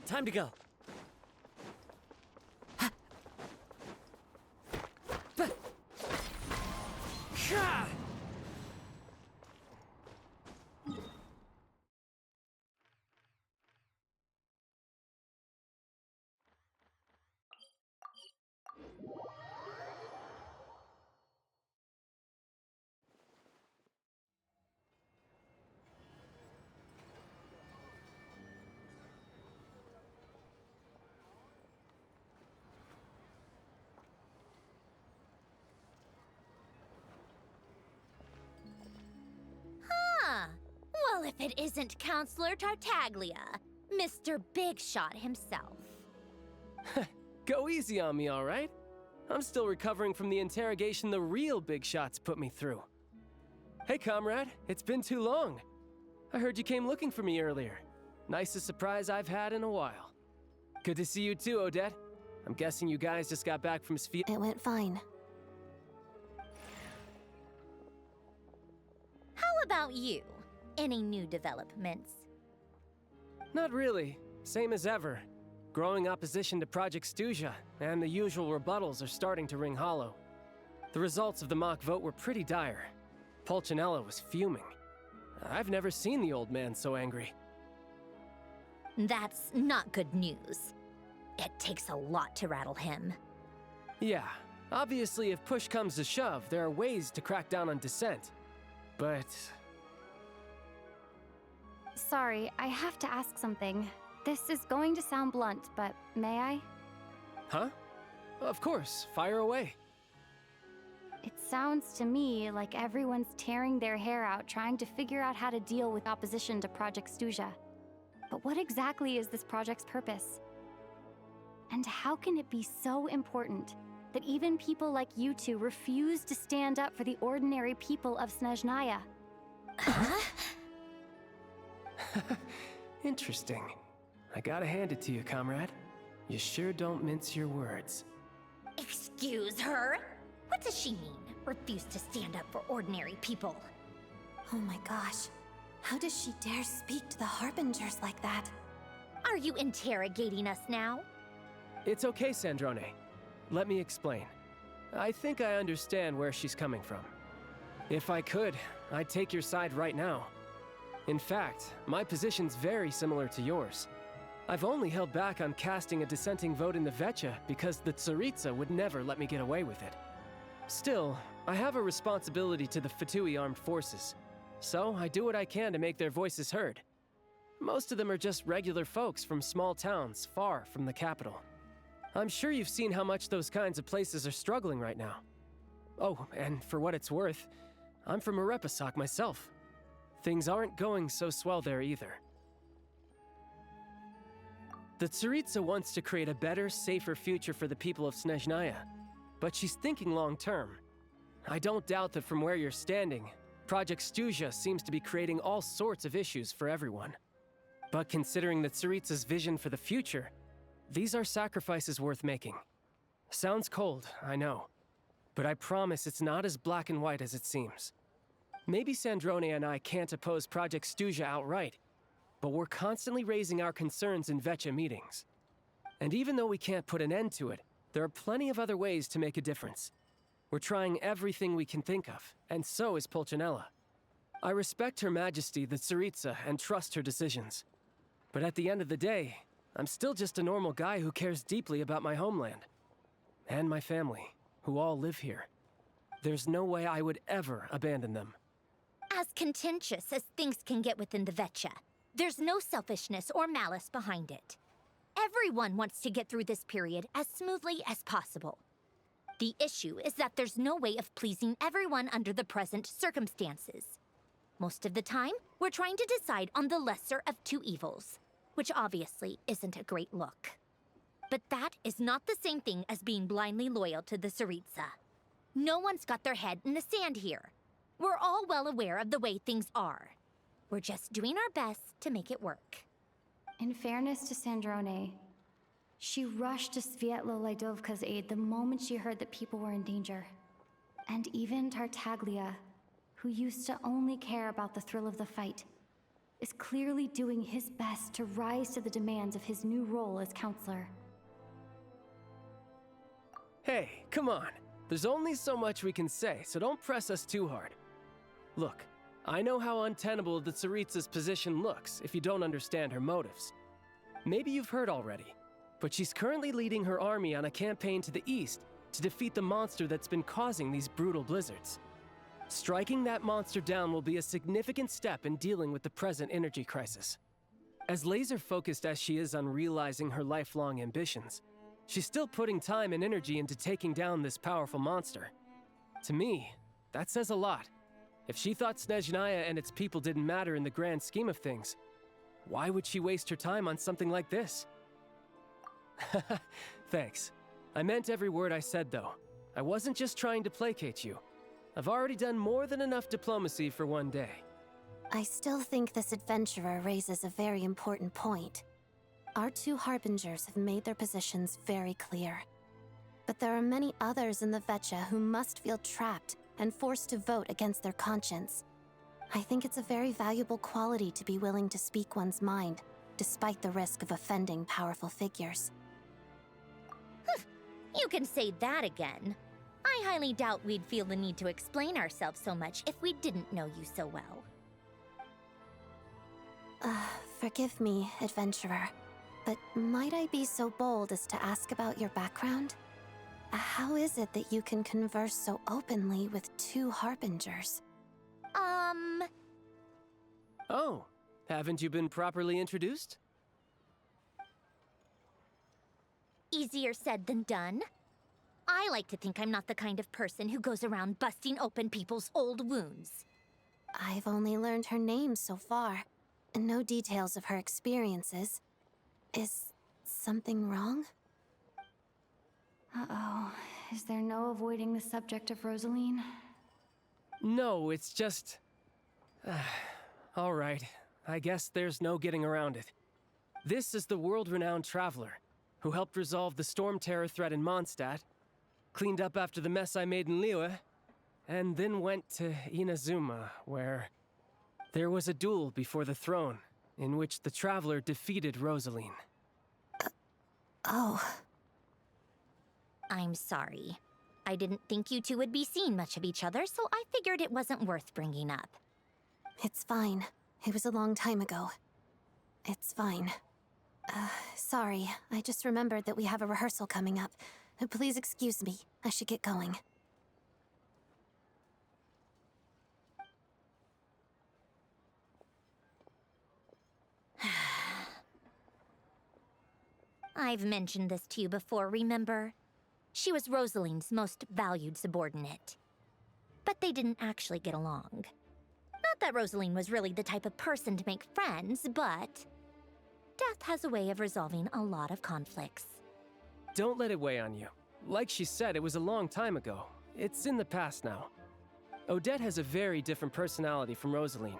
Time to go. Well, if it isn't Counselor Tartaglia, Mr. Big Shot himself. Go easy on me, all right? I'm still recovering from the interrogation the real Big Shots put me through. Hey, comrade, it's been too long. I heard you came looking for me earlier. Nicest surprise I've had in a while. Good to see you too, Odette. I'm guessing you guys just got back from Sphere. It went fine. How about you? Any new developments? Not really. Same as ever. Growing opposition to Project Stuja, and the usual rebuttals are starting to ring hollow. The results of the mock vote were pretty dire. Pulcinella was fuming. I've never seen the old man so angry. That's not good news. It takes a lot to rattle him. Yeah, obviously if push comes to shove, there are ways to crack down on dissent. but... Sorry, I have to ask something. This is going to sound blunt, but may I? Huh? Of course, fire away. It sounds to me like everyone's tearing their hair out trying to figure out how to deal with opposition to Project Stuja. But what exactly is this project's purpose? And how can it be so important that even people like you two refuse to stand up for the ordinary people of Snezhnaya? Interesting. I gotta hand it to you, comrade. You sure don't mince your words. Excuse her? What does she mean? Refuse to stand up for ordinary people? Oh my gosh. How does she dare speak to the Harbingers like that? Are you interrogating us now? It's okay, Sandrone. Let me explain. I think I understand where she's coming from. If I could, I'd take your side right now. In fact, my position's very similar to yours. I've only held back on casting a dissenting vote in the Vecha because the Tsaritsa would never let me get away with it. Still, I have a responsibility to the Fatui armed forces, so I do what I can to make their voices heard. Most of them are just regular folks from small towns far from the capital. I'm sure you've seen how much those kinds of places are struggling right now. Oh, and for what it's worth, I'm from Arepasak myself. Things aren't going so swell there either. The Tsaritsa wants to create a better, safer future for the people of Snezhnaya, but she's thinking long-term. I don't doubt that from where you're standing, Project Stuja seems to be creating all sorts of issues for everyone. But considering the Tsaritsa's vision for the future, these are sacrifices worth making. Sounds cold, I know, but I promise it's not as black and white as it seems. Maybe Sandrone and I can't oppose Project Stuja outright, but we're constantly raising our concerns in Vecha meetings. And even though we can't put an end to it, there are plenty of other ways to make a difference. We're trying everything we can think of, and so is Pulcinella. I respect Her Majesty, the Tsaritsa, and trust her decisions. But at the end of the day, I'm still just a normal guy who cares deeply about my homeland. And my family, who all live here. There's no way I would ever abandon them. As contentious as things can get within the Vecha, there's no selfishness or malice behind it. Everyone wants to get through this period as smoothly as possible. The issue is that there's no way of pleasing everyone under the present circumstances. Most of the time, we're trying to decide on the lesser of two evils, which obviously isn't a great look. But that is not the same thing as being blindly loyal to the Tsaritsa. No one's got their head in the sand here. We're all well aware of the way things are. We're just doing our best to make it work. In fairness to Sandrone, she rushed to Svietlo Laidovka's aid the moment she heard that people were in danger. And even Tartaglia, who used to only care about the thrill of the fight, is clearly doing his best to rise to the demands of his new role as counselor. Hey, come on. There's only so much we can say, so don't press us too hard. Look, I know how untenable the Tsaritsa's position looks if you don't understand her motives. Maybe you've heard already, but she's currently leading her army on a campaign to the east to defeat the monster that's been causing these brutal blizzards. Striking that monster down will be a significant step in dealing with the present energy crisis. As laser-focused as she is on realizing her lifelong ambitions, she's still putting time and energy into taking down this powerful monster. To me, that says a lot. If she thought Snezhnaya and its people didn't matter in the grand scheme of things, why would she waste her time on something like this? Thanks. I meant every word I said, though. I wasn't just trying to placate you. I've already done more than enough diplomacy for one day. I still think this adventurer raises a very important point. Our two Harbingers have made their positions very clear. But there are many others in the Vecha who must feel trapped and forced to vote against their conscience. I think it's a very valuable quality to be willing to speak one's mind, despite the risk of offending powerful figures. You can say that again. I highly doubt we'd feel the need to explain ourselves so much if we didn't know you so well. Forgive me, adventurer, but might I be so bold as to ask about your background? How is it that you can converse so openly with two Harbingers? Oh, haven't you been properly introduced? Easier said than done. I like to think I'm not the kind of person who goes around busting open people's old wounds. I've only learned her name so far, and no details of her experiences. Is something wrong? Uh-oh. Is there no avoiding the subject of Rosaline? No, it's just... All right, I guess there's no getting around it. This is the world-renowned traveler who helped resolve the storm terror threat in Mondstadt, cleaned up after the mess I made in Liyue, and then went to Inazuma, where there was a duel before the throne in which the traveler defeated Rosaline. Oh. I'm sorry. I didn't think you two would be seeing much of each other, so I figured it wasn't worth bringing up. It's fine. It was a long time ago. It's fine. Sorry. I just remembered that we have a rehearsal coming up. Please excuse me. I should get going. I've mentioned this to you before, remember? She was Rosaline's most valued subordinate. But they didn't actually get along. Not that Rosaline was really the type of person to make friends, but death has a way of resolving a lot of conflicts. Don't let it weigh on you. Like she said, it was a long time ago. It's in the past now. Odette has a very different personality from Rosaline.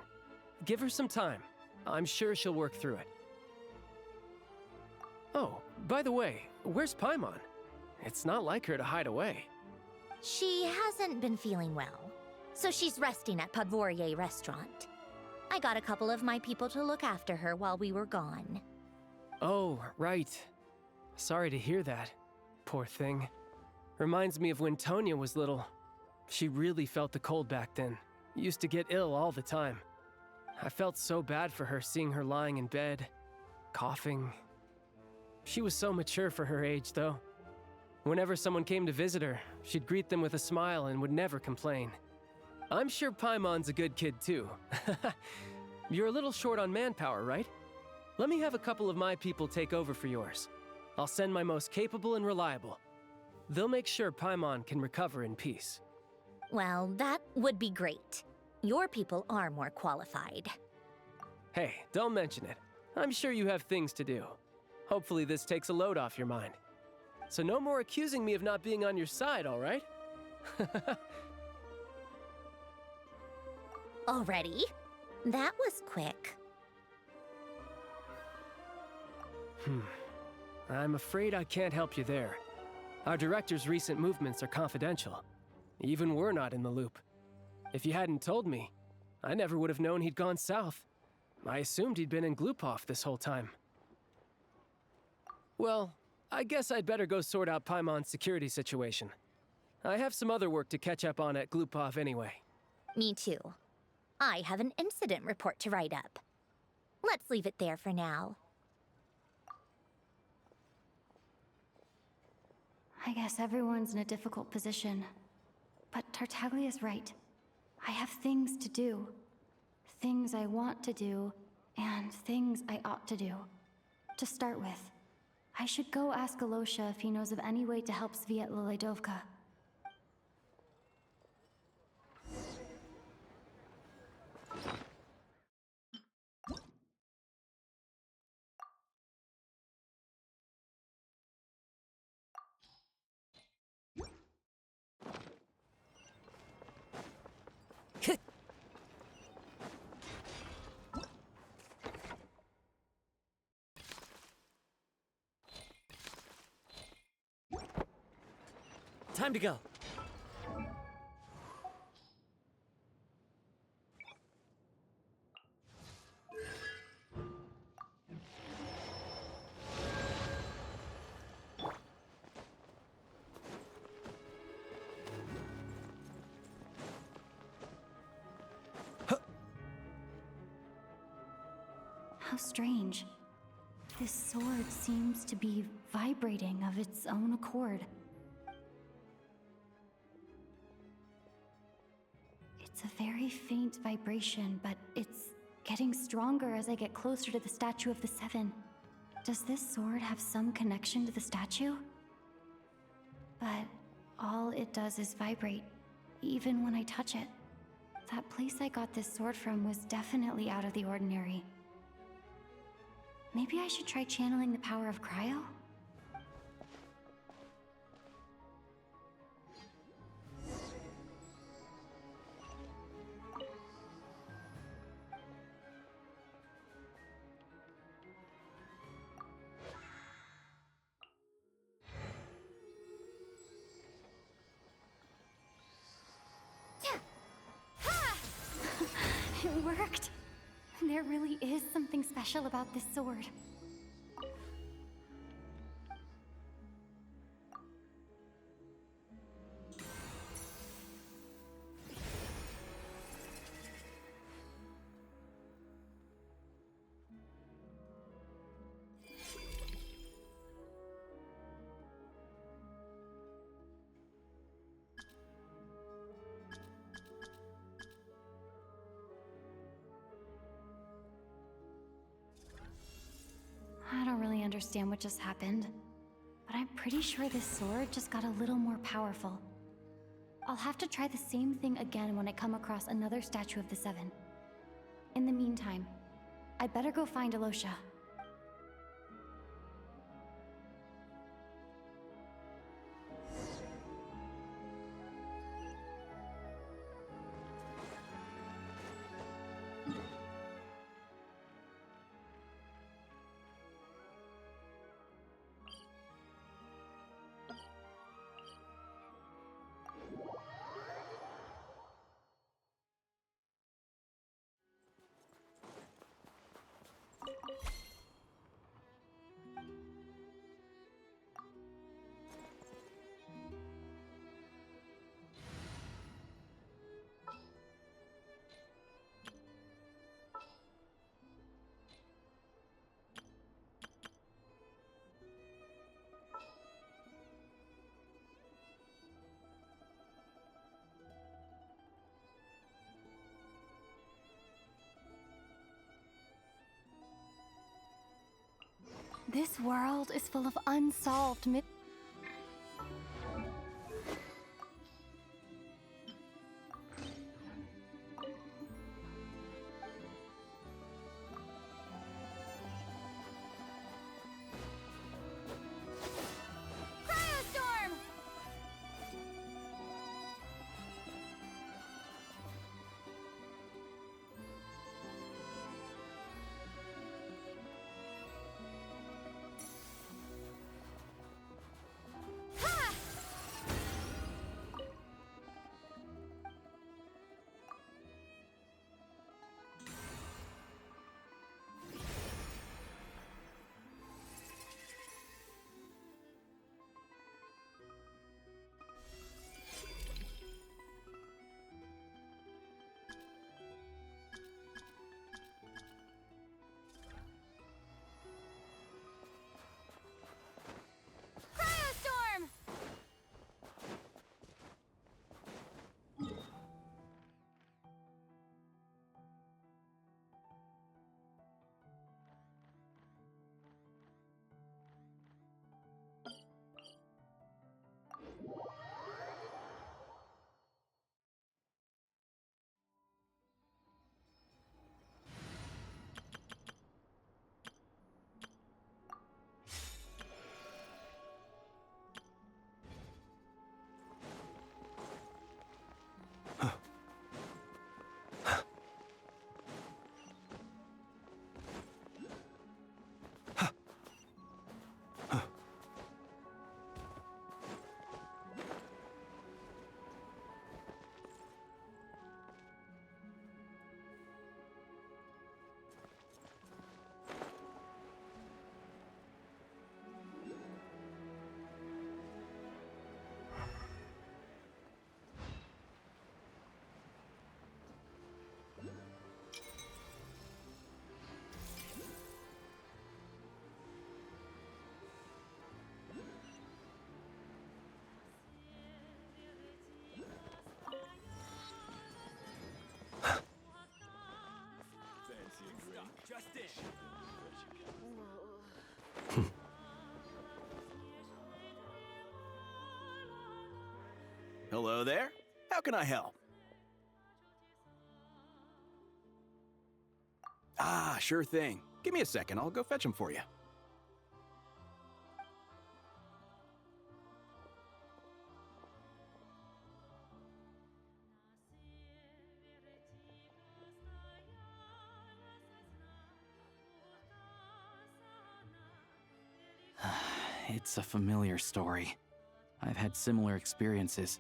Give her some time. I'm sure she'll work through it. Oh, by the way, where's Paimon? It's not like her to hide away. She hasn't been feeling well, so she's resting at Podvorier restaurant. I got a couple of my people to look after her while we were gone. Oh, right. Sorry to hear that. Poor thing. Reminds me of when Tonya was little. She really felt the cold back then. Used to get ill all the time. I felt so bad for her seeing her lying in bed, coughing. She was so mature for her age, though. Whenever someone came to visit her, she'd greet them with a smile and would never complain. I'm sure Paimon's a good kid, too. You're a little short on manpower, right? Let me have a couple of my people take over for yours. I'll send my most capable and reliable. They'll make sure Paimon can recover in peace. Well, that would be great. Your people are more qualified. Hey, don't mention it. I'm sure you have things to do. Hopefully this takes a load off your mind. So no more accusing me of not being on your side, all right? Already? That was quick. I'm afraid I can't help you there. Our director's recent movements are confidential. Even we're not in the loop. If you hadn't told me, I never would have known he'd gone south. I assumed he'd been in Glupov this whole time. Well, I guess I'd better go sort out Paimon's security situation. I have some other work to catch up on at Glupov anyway. Me too. I have an incident report to write up. Let's leave it there for now. I guess everyone's in a difficult position. But Tartaglia's right. I have things to do. Things I want to do, and things I ought to do. To start with, I should go ask Alosha if he knows of any way to help Svietla Ledovka. Time to go. How strange. This sword seems to be vibrating of its own accord. It's a very faint vibration, but it's getting stronger as I get closer to the Statue of the Seven. Does this sword have some connection to the statue? But all it does is vibrate, even when I touch it. That place I got this sword from was definitely out of the ordinary. Maybe I should try channeling the power of cryo? It worked! There really is something special about this sword. I don't really understand what just happened, but I'm pretty sure this sword just got a little more powerful. I'll have to try the same thing again when I come across another Statue of the Seven. In the meantime, I better go find Alosha. This world is full of unsolved Cryostorm! Hello there. How can I help? Ah, sure thing. Give me a second. I'll go fetch him for you. It's a familiar story. I've had similar experiences.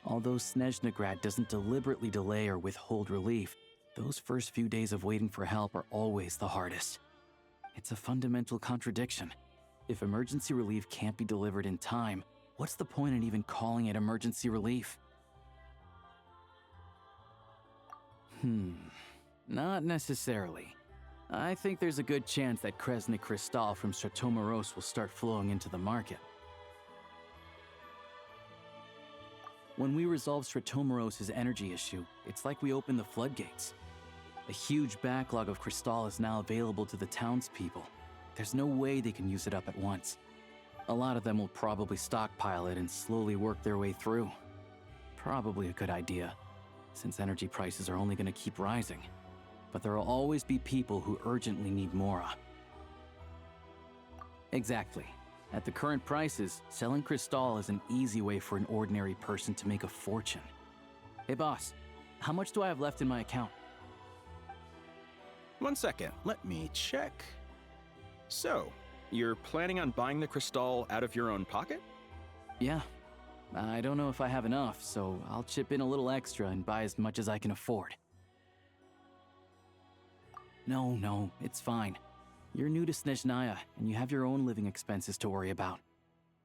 Although Snezhnegrad doesn't deliberately delay or withhold relief, those first few days of waiting for help are always the hardest. It's a fundamental contradiction. If emergency relief can't be delivered in time, what's the point in even calling it emergency relief? Not necessarily. I think there's a good chance that Kresny Crystal from Stratomoros will start flowing into the market. When we resolve Stratomoros' energy issue, it's like we open the floodgates. A huge backlog of crystal is now available to the townspeople. There's no way they can use it up at once. A lot of them will probably stockpile it and slowly work their way through. Probably a good idea, since energy prices are only going to keep rising. But there will always be people who urgently need Mora. Exactly. At the current prices, selling crystal is an easy way for an ordinary person to make a fortune. Hey boss, how much do I have left in my account? 1 second. Let me check. So, you're planning on buying the crystal out of your own pocket? Yeah. I don't know if I have enough, so I'll chip in a little extra and buy as much as I can afford. No, it's fine. You're new to Snezhnaya, and you have your own living expenses to worry about.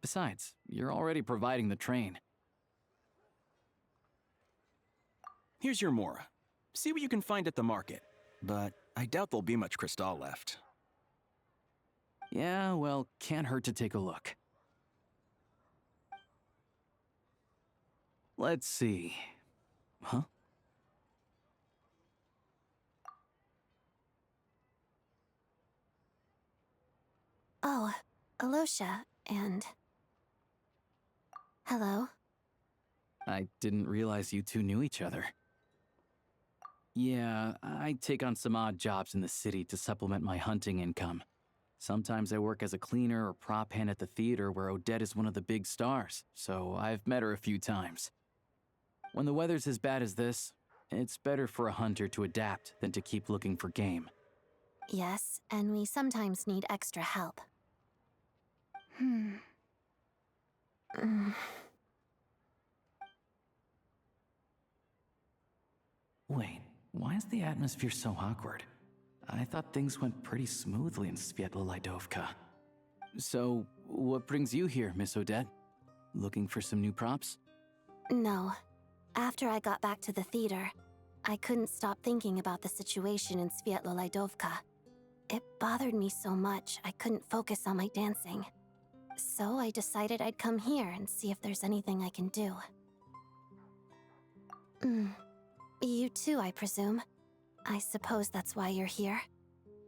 Besides, you're already providing the train. Here's your Mora. See what you can find at the market. But I doubt there'll be much crystal left. Yeah, well, can't hurt to take a look. Let's see. Huh? Oh, Alosha, and... Hello? I didn't realize you two knew each other. Yeah, I take on some odd jobs in the city to supplement my hunting income. Sometimes I work as a cleaner or prop hand at the theater where Odette is one of the big stars, so I've met her a few times. When the weather's as bad as this, it's better for a hunter to adapt than to keep looking for game. Yes, and we sometimes need extra help. Wait, why is the atmosphere so awkward? I thought things went pretty smoothly in Svietlolaidovka. So, what brings you here, Miss Odette? Looking for some new props? No. After I got back to the theater, I couldn't stop thinking about the situation in Svietlolaidovka. It bothered me so much I couldn't focus on my dancing. So I decided I'd come here and see if there's anything I can do. You too, I presume. I suppose that's why you're here.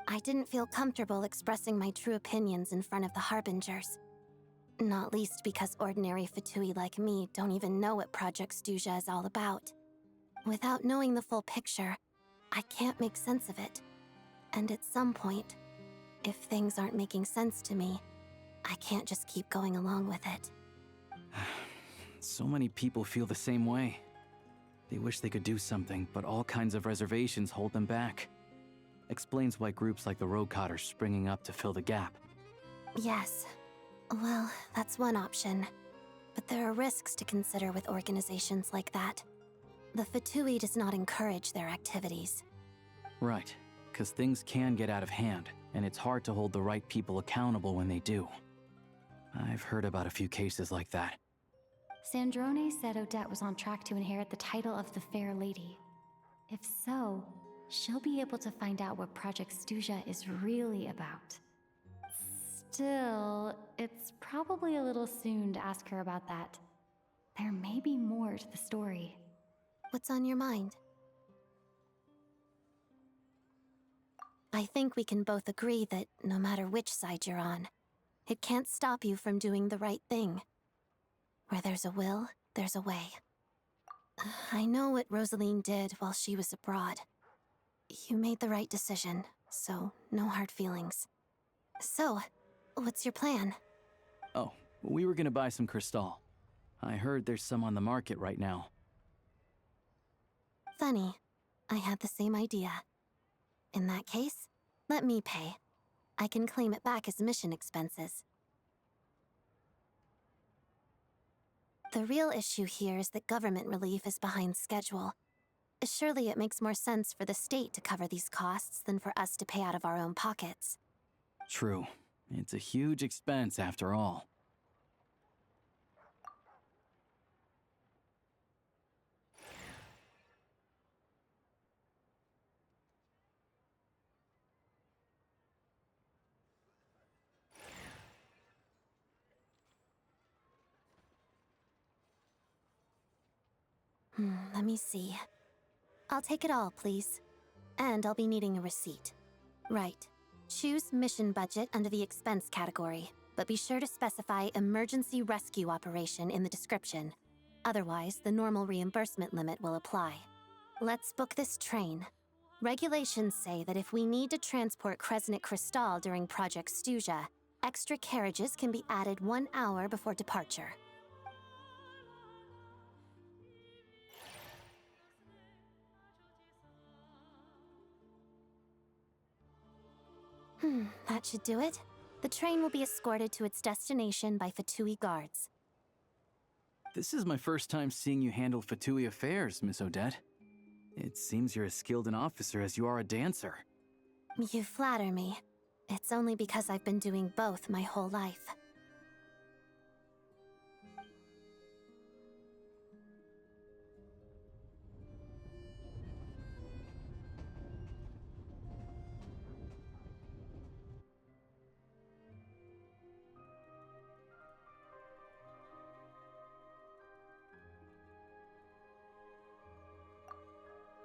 I didn't feel comfortable expressing my true opinions in front of the Harbingers. Not least because ordinary Fatui like me don't even know what Project Stuja is all about. Without knowing the full picture, I can't make sense of it. And at some point, if things aren't making sense to me, I can't just keep going along with it. So many people feel the same way. They wish they could do something, but all kinds of reservations hold them back. Explains why groups like the Roadcott are springing up to fill the gap. Yes. Well, that's one option. But there are risks to consider with organizations like that. The Fatui does not encourage their activities. Right, because things can get out of hand, and it's hard to hold the right people accountable when they do. I've heard about a few cases like that. Sandrone said Odette was on track to inherit the title of the Fair Lady. If so, she'll be able to find out what Project Stuja is really about. Still, it's probably a little soon to ask her about that. There may be more to the story. What's on your mind? I think we can both agree that no matter which side you're on, it can't stop you from doing the right thing. Where there's a will, there's a way. I know what Rosaline did while she was abroad. You made the right decision, so no hard feelings. So, what's your plan? Oh, we were gonna buy some Crystal. I heard there's some on the market right now. Funny. I had the same idea. In that case, let me pay. I can claim it back as mission expenses. The real issue here is that government relief is behind schedule. Surely it makes more sense for the state to cover these costs than for us to pay out of our own pockets. True. It's a huge expense after all. Let me see. I'll take it all, please. And I'll be needing a receipt. Right. Choose mission budget under the expense category, but be sure to specify emergency rescue operation in the description. Otherwise, the normal reimbursement limit will apply. Let's book this train. Regulations say that if we need to transport Kresnik Crystal during Project Stuja, extra carriages can be added 1 hour before departure. That should do it. The train will be escorted to its destination by Fatui guards. This is my first time seeing you handle Fatui affairs, Miss Odette. It seems you're as skilled an officer as you are a dancer. You flatter me. It's only because I've been doing both my whole life.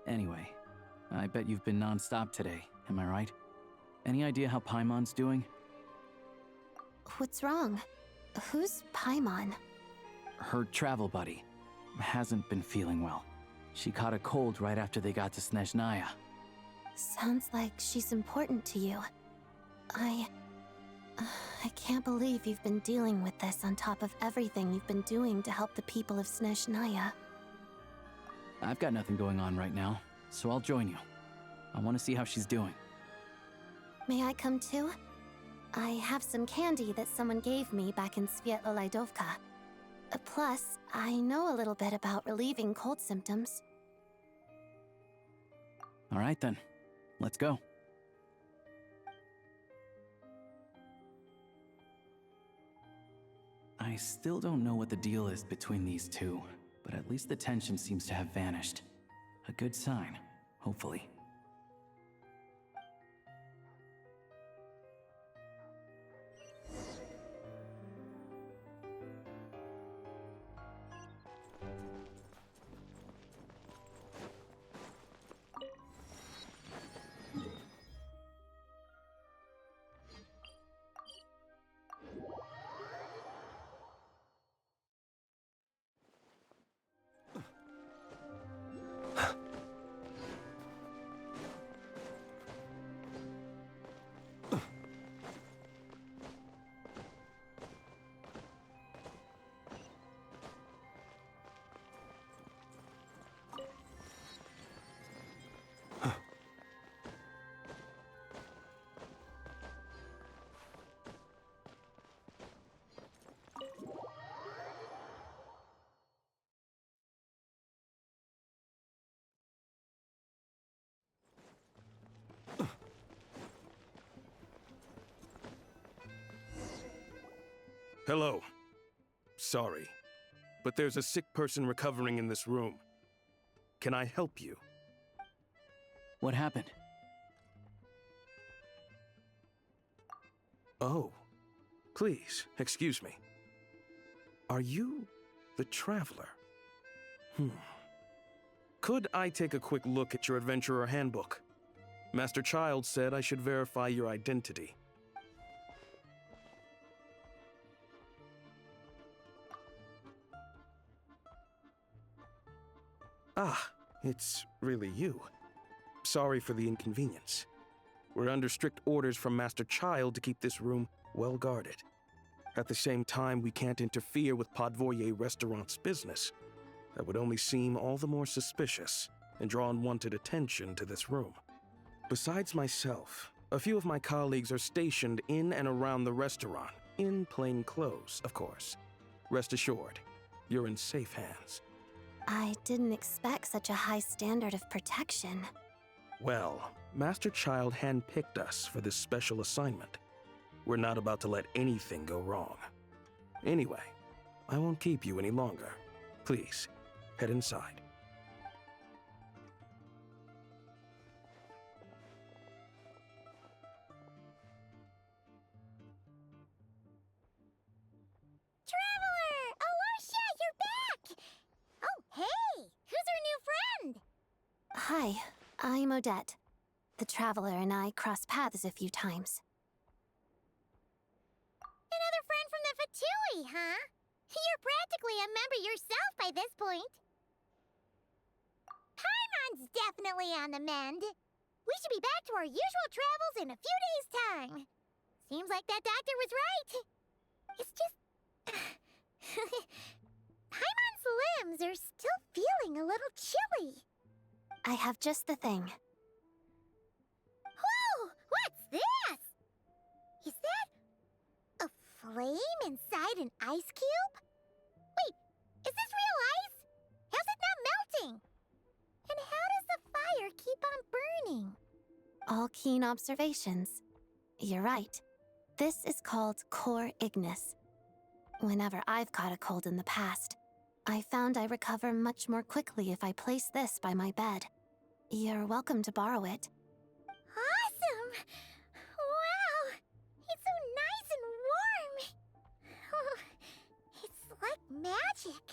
Anyway, I bet you've been non-stop today, am I right? Any idea how Paimon's doing? What's wrong? Who's Paimon? Her travel buddy hasn't been feeling well. She caught a cold right after they got to Snezhnaya. Sounds like she's important to you. I can't believe you've been dealing with this on top of everything you've been doing to help the people of Snezhnaya. I've got nothing going on right now, so I'll join you. I want to see how she's doing. May I come too? I have some candy that someone gave me back in Svietlo-Laidovka. Plus, I know a little bit about relieving cold symptoms. All right then, let's go. I still don't know what the deal is between these two, but at least the tension seems to have vanished. A good sign, hopefully. Hello. Sorry, but there's a sick person recovering in this room. Can I help you? What happened? Oh, please, excuse me. Are you the Traveler? Could I take a quick look at your Adventurer Handbook? Master Child said I should verify your identity. Ah, it's really you. Sorry for the inconvenience. We're under strict orders from Master Child to keep this room well guarded. At the same time, we can't interfere with Podvoye Restaurant's business. That would only seem all the more suspicious and draw unwanted attention to this room. Besides myself, a few of my colleagues are stationed in and around the restaurant, in plain clothes, of course. Rest assured, you're in safe hands. I didn't expect such a high standard of protection. Well, Master Child handpicked us for this special assignment. We're not about to let anything go wrong. Anyway, I won't keep you any longer. Please, head inside. Traveler! Aloysia, you're back! Oh, hey! Who's our new friend? Hi, I'm Odette. The Traveler and I crossed paths a few times. Another friend from the Fatui, huh? You're practically a member yourself by this point. Paimon's definitely on the mend. We should be back to our usual travels in a few days' time. Seems like that doctor was right. It's just... Paimon's limbs are still feeling a little chilly. I have just the thing. Whoa! What's this? Is that a flame inside an ice cube? Wait, is this real ice? How's it not melting? And how does the fire keep on burning? All keen observations. You're right. This is called core ignis. Whenever I've caught a cold in the past, I found I recover much more quickly if I place this by my bed. You're welcome to borrow it. Awesome! Wow! It's so nice and warm! Oh, it's like magic.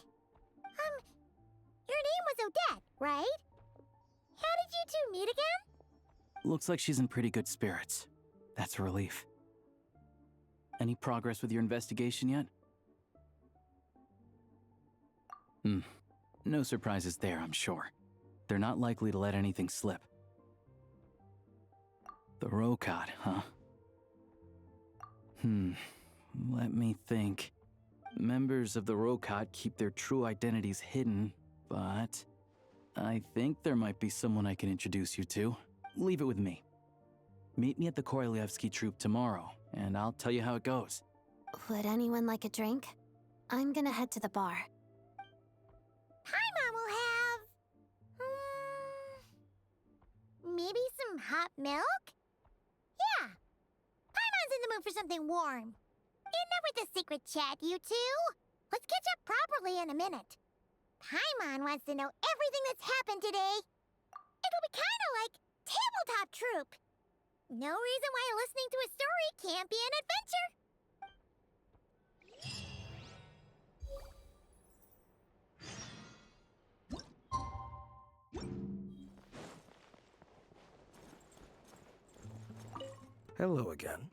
Your name was Odette, right? How did you two meet again? Looks like she's in pretty good spirits. That's a relief. Any progress with your investigation yet? No surprises there, I'm sure. They're not likely to let anything slip. The Rokad, huh? Let me think. Members of the Rokad keep their true identities hidden, but I think there might be someone I can introduce you to. Leave it with me. Meet me at the Korolyevsky Troop tomorrow, and I'll tell you how it goes. Would anyone like a drink? I'm gonna head to the bar. Paimon will have... maybe some hot milk? Yeah. Paimon's in the mood for something warm. Enough with the secret chat, you two. Let's catch up properly in a minute. Paimon wants to know everything that's happened today. It'll be kinda like Tabletop Troop. No reason why listening to a story can't be an adventure. Hello again.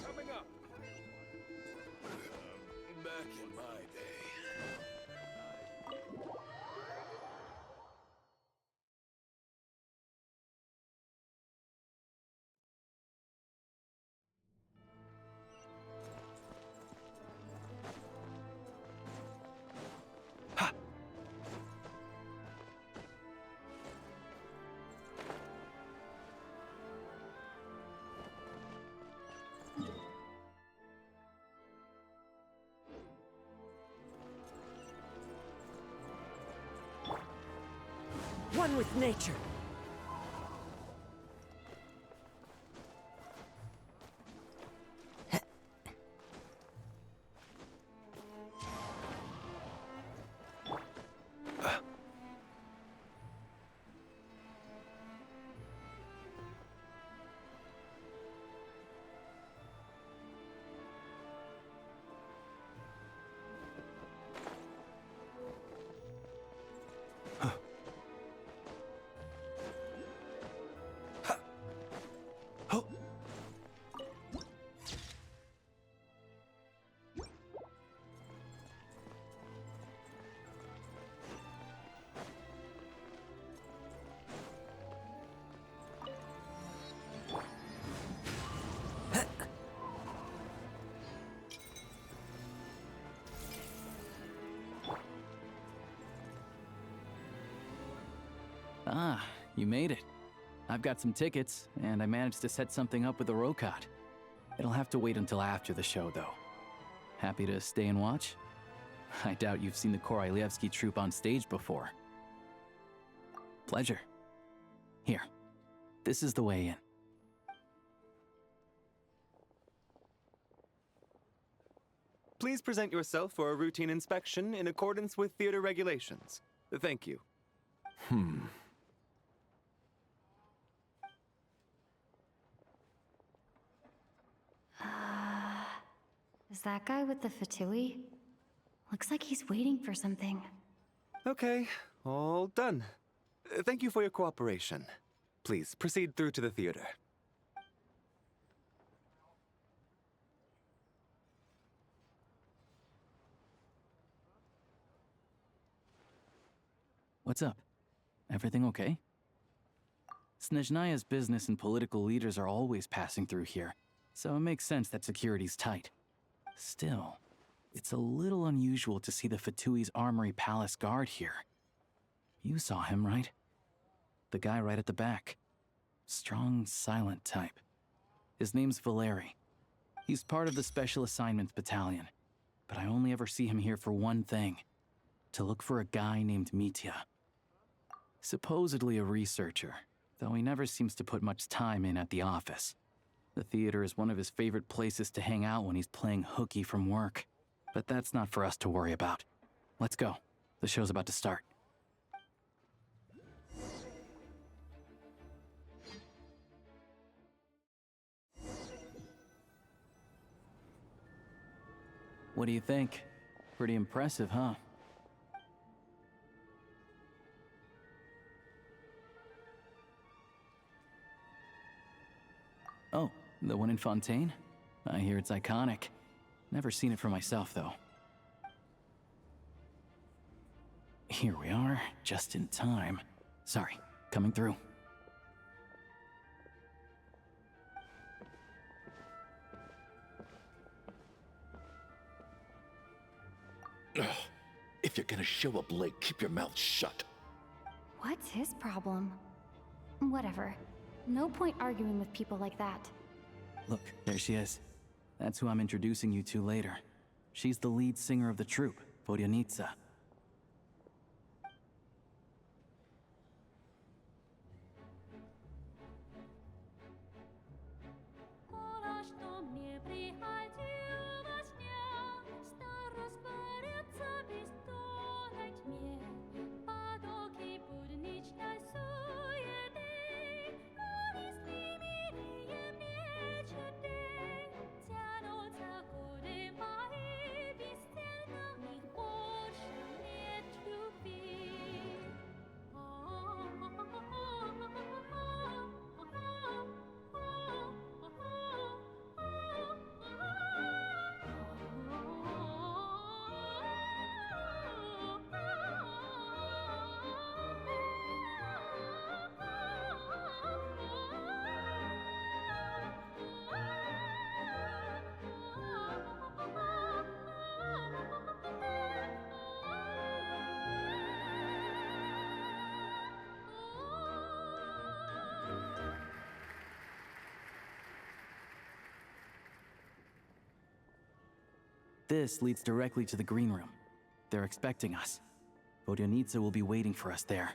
Coming up. Back in my day. One with nature. Ah, you made it. I've got some tickets, and I managed to set something up with the Rokot. It'll have to wait until after the show, though. Happy to stay and watch? I doubt you've seen the Korolyevsky troupe on stage before. Pleasure. Here, this is the way in. Please present yourself for a routine inspection in accordance with theater regulations. Thank you. Is that guy with the fatui? Looks like he's waiting for something. Okay, all done. Thank you for your cooperation. Please proceed through to the theater. What's up? Everything okay? Snezhnaya's business and political leaders are always passing through here, so it makes sense that security's tight. Still, it's a little unusual to see the Fatui's Armory Palace guard here. You saw him, right? The guy right at the back. Strong, silent type. His name's Valeri. He's part of the Special Assignments Battalion, but I only ever see him here for one thing: to look for a guy named Mitya. Supposedly a researcher, though he never seems to put much time in at the office. The theater is one of his favorite places to hang out when he's playing hooky from work. But that's not for us to worry about. Let's go. The show's about to start. What do you think? Pretty impressive, huh? Oh, the one in Fontaine? I hear it's iconic. Never seen it for myself, though. Here we are, just in time. Sorry, coming through. If you're gonna show up late, keep your mouth shut. What's his problem? Whatever. No point arguing with people like that. Look, there she is. That's who I'm introducing you to later. She's the lead singer of the troupe, Vodyanitsa. This leads directly to the green room. They're expecting us. Vodyanitsa will be waiting for us there.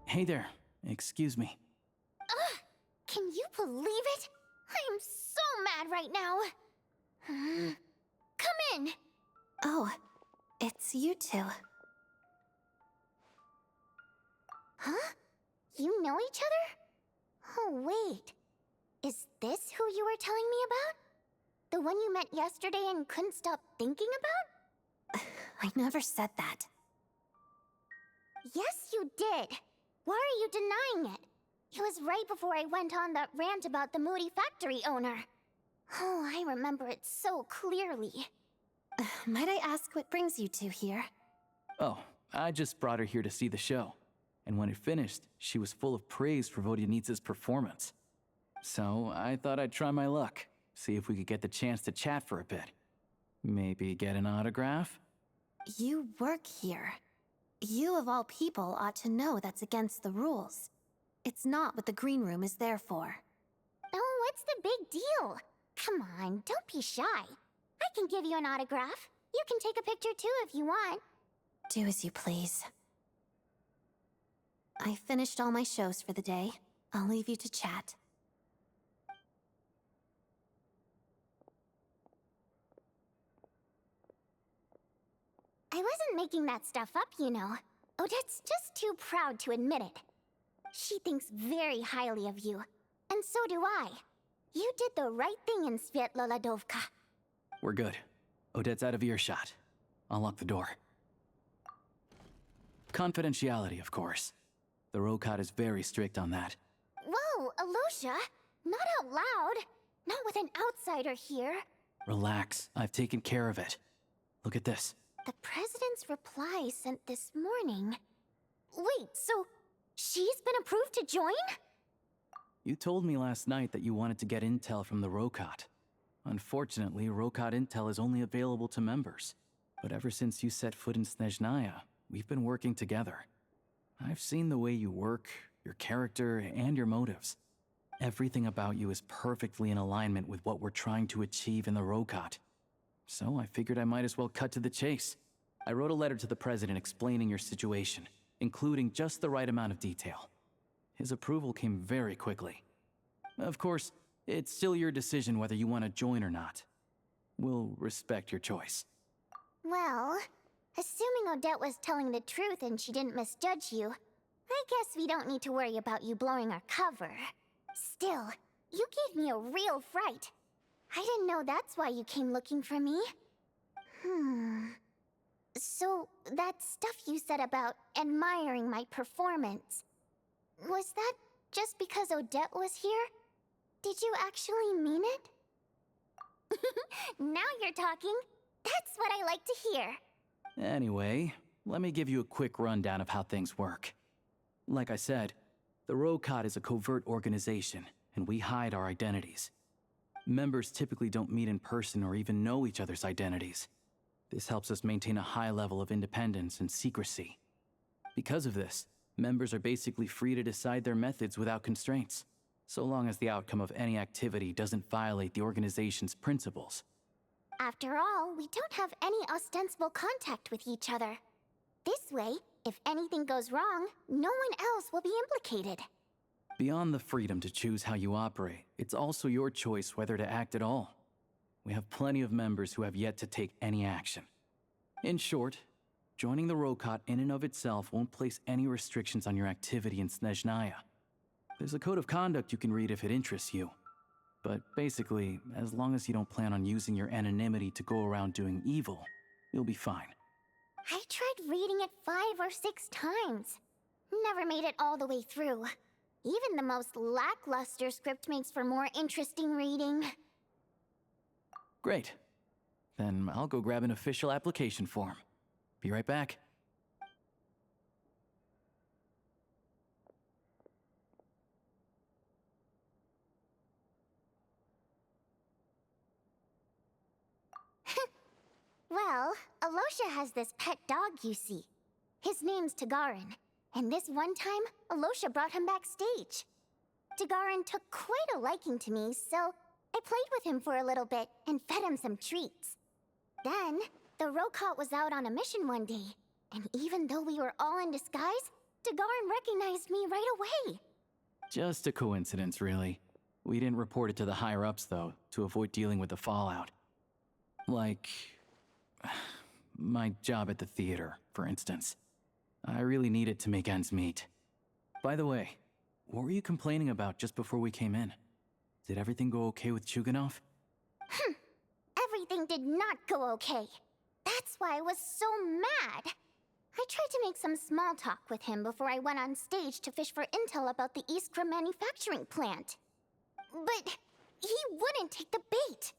Hey there. Excuse me. Ugh! Can you believe it? I am so mad right now. Come in. Oh, it's you two. Huh? You know each other? Oh, wait. Is this who you were telling me about? The one you met yesterday and couldn't stop thinking about? I never said that. Yes, you did. Why are you denying it? It was right before I went on that rant about the moody factory owner. Oh, I remember it so clearly. Might I ask what brings you two here? Oh, I just brought her here to see the show. And when it finished, she was full of praise for Vodyanitsa's performance. So I thought I'd try my luck, see if we could get the chance to chat for a bit. Maybe get an autograph? You work here. You of all people ought to know that's against the rules. It's not what the green room is there for. Oh, what's the big deal? Come on, don't be shy. I can give you an autograph. You can take a picture too if you want. Do as you please. I finished all my shows for the day. I'll leave you to chat. I wasn't making that stuff up, you know. Odette's just too proud to admit it. She thinks very highly of you. And so do I. You did the right thing in Svietloladovka. We're good. Odette's out of earshot. I'll lock the door. Confidentiality, of course. The Rokat is very strict on that. Whoa, Alosha! Not out loud! Not with an outsider here. Relax, I've taken care of it. Look at this. The President's reply sent this morning. Wait, so she's been approved to join? You told me last night that you wanted to get intel from the Rokat. Unfortunately, Rokat intel is only available to members. But ever since you set foot in Snezhnaya, we've been working together. I've seen the way you work, your character, and your motives. Everything about you is perfectly in alignment with what we're trying to achieve in the Rokat. So I figured I might as well cut to the chase. I wrote a letter to the President explaining your situation, including just the right amount of detail. His approval came very quickly. Of course, it's still your decision whether you want to join or not. We'll respect your choice. Well, assuming Odette was telling the truth and she didn't misjudge you, I guess we don't need to worry about you blowing our cover. Still, you gave me a real fright. I didn't know that's why you came looking for me. So, that stuff you said about admiring my performance, was that just because Odette was here? Did you actually mean it? Now you're talking. That's what I like to hear. Anyway, let me give you a quick rundown of how things work. Like I said, the Rokat is a covert organization, and we hide our identities. Members typically don't meet in person or even know each other's identities. This helps us maintain a high level of independence and secrecy. Because of this, members are basically free to decide their methods without constraints, so long as the outcome of any activity doesn't violate the organization's principles. After all, we don't have any ostensible contact with each other. This way, if anything goes wrong, no one else will be implicated. Beyond the freedom to choose how you operate, it's also your choice whether to act at all. We have plenty of members who have yet to take any action. In short, joining the Rokat in and of itself won't place any restrictions on your activity in Snezhnaya. There's a code of conduct you can read if it interests you. But basically, as long as you don't plan on using your anonymity to go around doing evil, you'll be fine. I tried reading it 5 or 6 times. Never made it all the way through. Even the most lackluster script makes for more interesting reading. Great. Then I'll go grab an official application form. Be right back. Well, Alosha has this pet dog, you see. His name's Tagarin, and this one time, Alosha brought him backstage. Tagarin took quite a liking to me, so I played with him for a little bit and fed him some treats. Then, the Rokat was out on a mission one day, and even though we were all in disguise, Tagarin recognized me right away. Just a coincidence, really. We didn't report it to the higher-ups, though, to avoid dealing with the fallout. Like my job at the theater, for instance. I really need it to make ends meet. By the way, what were you complaining about just before we came in? Did everything go okay with Chuganov? Everything did not go okay. That's why I was so mad. I tried to make some small talk with him before I went on stage to fish for intel about the Iskra manufacturing plant. But he wouldn't take the bait.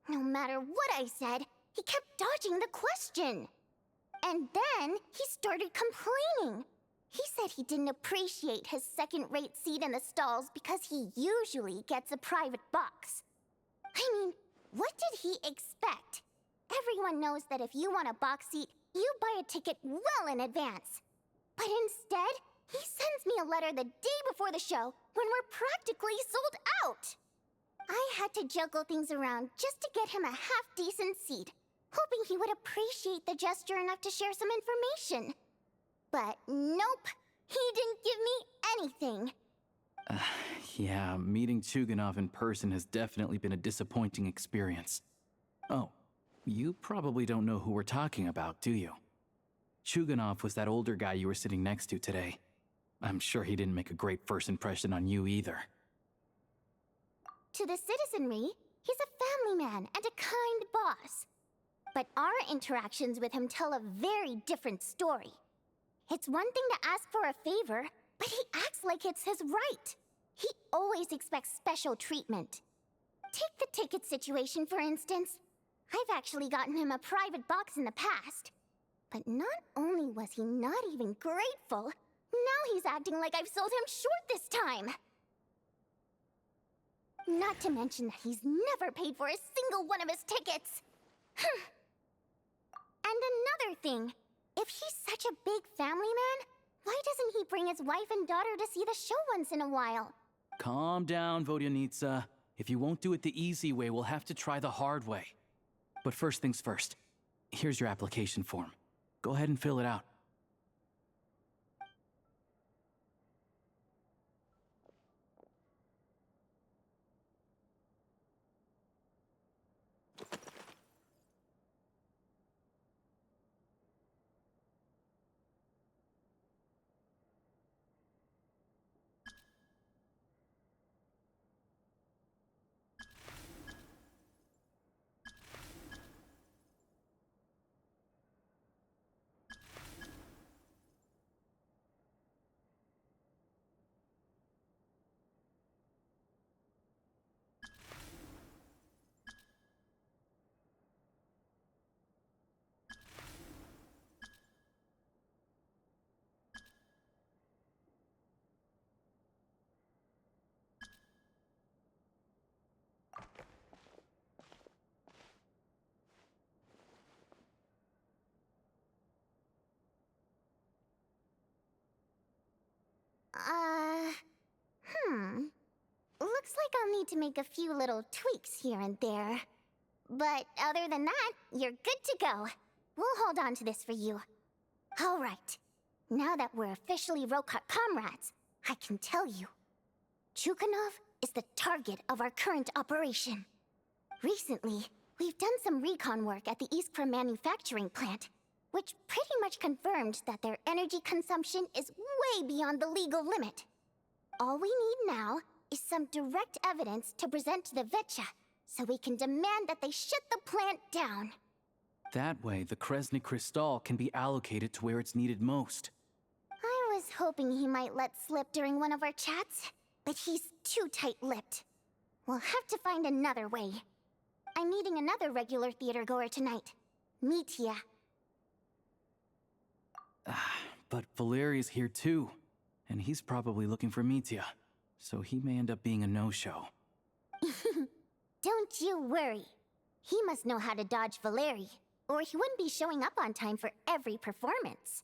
No matter what I said, he kept dodging the question. And then he started complaining. He said he didn't appreciate his second-rate seat in the stalls because he usually gets a private box. I mean, what did he expect? Everyone knows that if you want a box seat, you buy a ticket well in advance. But instead, he sends me a letter the day before the show when we're practically sold out. I had to juggle things around just to get him a half-decent seat, hoping he would appreciate the gesture enough to share some information. But nope, he didn't give me anything. Yeah, meeting Chuganov in person has definitely been a disappointing experience. Oh, you probably don't know who we're talking about, do you? Chuganov was that older guy you were sitting next to today. I'm sure he didn't make a great first impression on you either. To the citizenry, he's a family man and a kind boss. But our interactions with him tell a very different story. It's one thing to ask for a favor, but he acts like it's his right. He always expects special treatment. Take the ticket situation, for instance. I've actually gotten him a private box in the past. But not only was he not even grateful, now he's acting like I've sold him short this time. Not to mention that he's never paid for a single one of his tickets. And another thing, if he's such a big family man, why doesn't he bring his wife and daughter to see the show once in a while? Calm down, Vodyanitsa. If you won't do it the easy way, we'll have to try the hard way. But first things first, here's your application form. Go ahead and fill it out. Looks like I'll need to make a few little tweaks here and there. But other than that, you're good to go. We'll hold on to this for you. All right. Now that we're officially Rokot comrades, I can tell you. Chuganov is the target of our current operation. Recently, we've done some recon work at the Iskra manufacturing plant, which pretty much confirmed that their energy consumption is way beyond the legal limit. All we need now is some direct evidence to present to the Vetcha, so we can demand that they shut the plant down. That way, the Kresny Crystal can be allocated to where it's needed most. I was hoping he might let slip during one of our chats, but he's too tight-lipped. We'll have to find another way. I'm meeting another regular theater-goer tonight, Mitya. But Valeri's here too, and he's probably looking for Mitya, so he may end up being a no-show. Don't you worry. He must know how to dodge Valeri, or he wouldn't be showing up on time for every performance.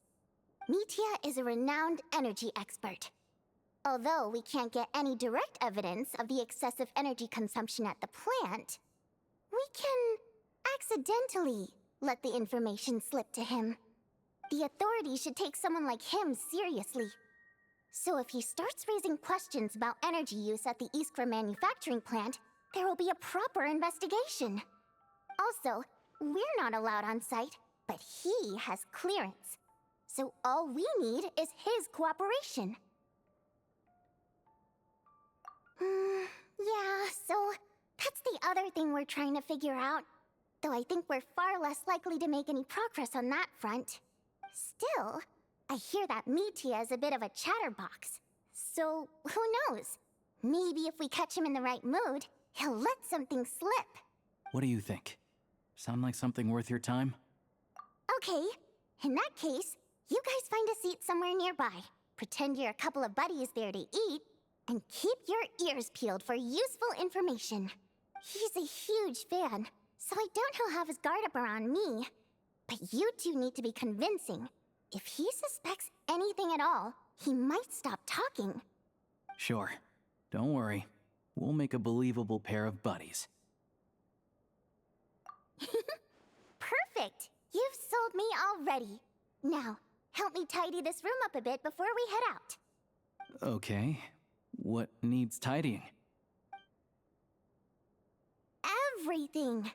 Mitya is a renowned energy expert. Although we can't get any direct evidence of the excessive energy consumption at the plant, we can accidentally let the information slip to him. The authorities should take someone like him seriously. So if he starts raising questions about energy use at the Iskra manufacturing plant, there will be a proper investigation. Also, we're not allowed on site, but he has clearance. So all we need is his cooperation. Yeah, so that's the other thing we're trying to figure out. Though I think we're far less likely to make any progress on that front. Still, I hear that Metia is a bit of a chatterbox. So, who knows? Maybe if we catch him in the right mood, he'll let something slip. What do you think? Sound like something worth your time? Okay, in that case, you guys find a seat somewhere nearby. Pretend you're a couple of buddies there to eat, and keep your ears peeled for useful information. He's a huge fan, so I doubt he'll have his guard up around me. But you two need to be convincing. If he suspects anything at all, he might stop talking. Sure. Don't worry. We'll make a believable pair of buddies. Perfect! You've sold me already. Now, help me tidy this room up a bit before we head out. Okay. What needs tidying? Everything!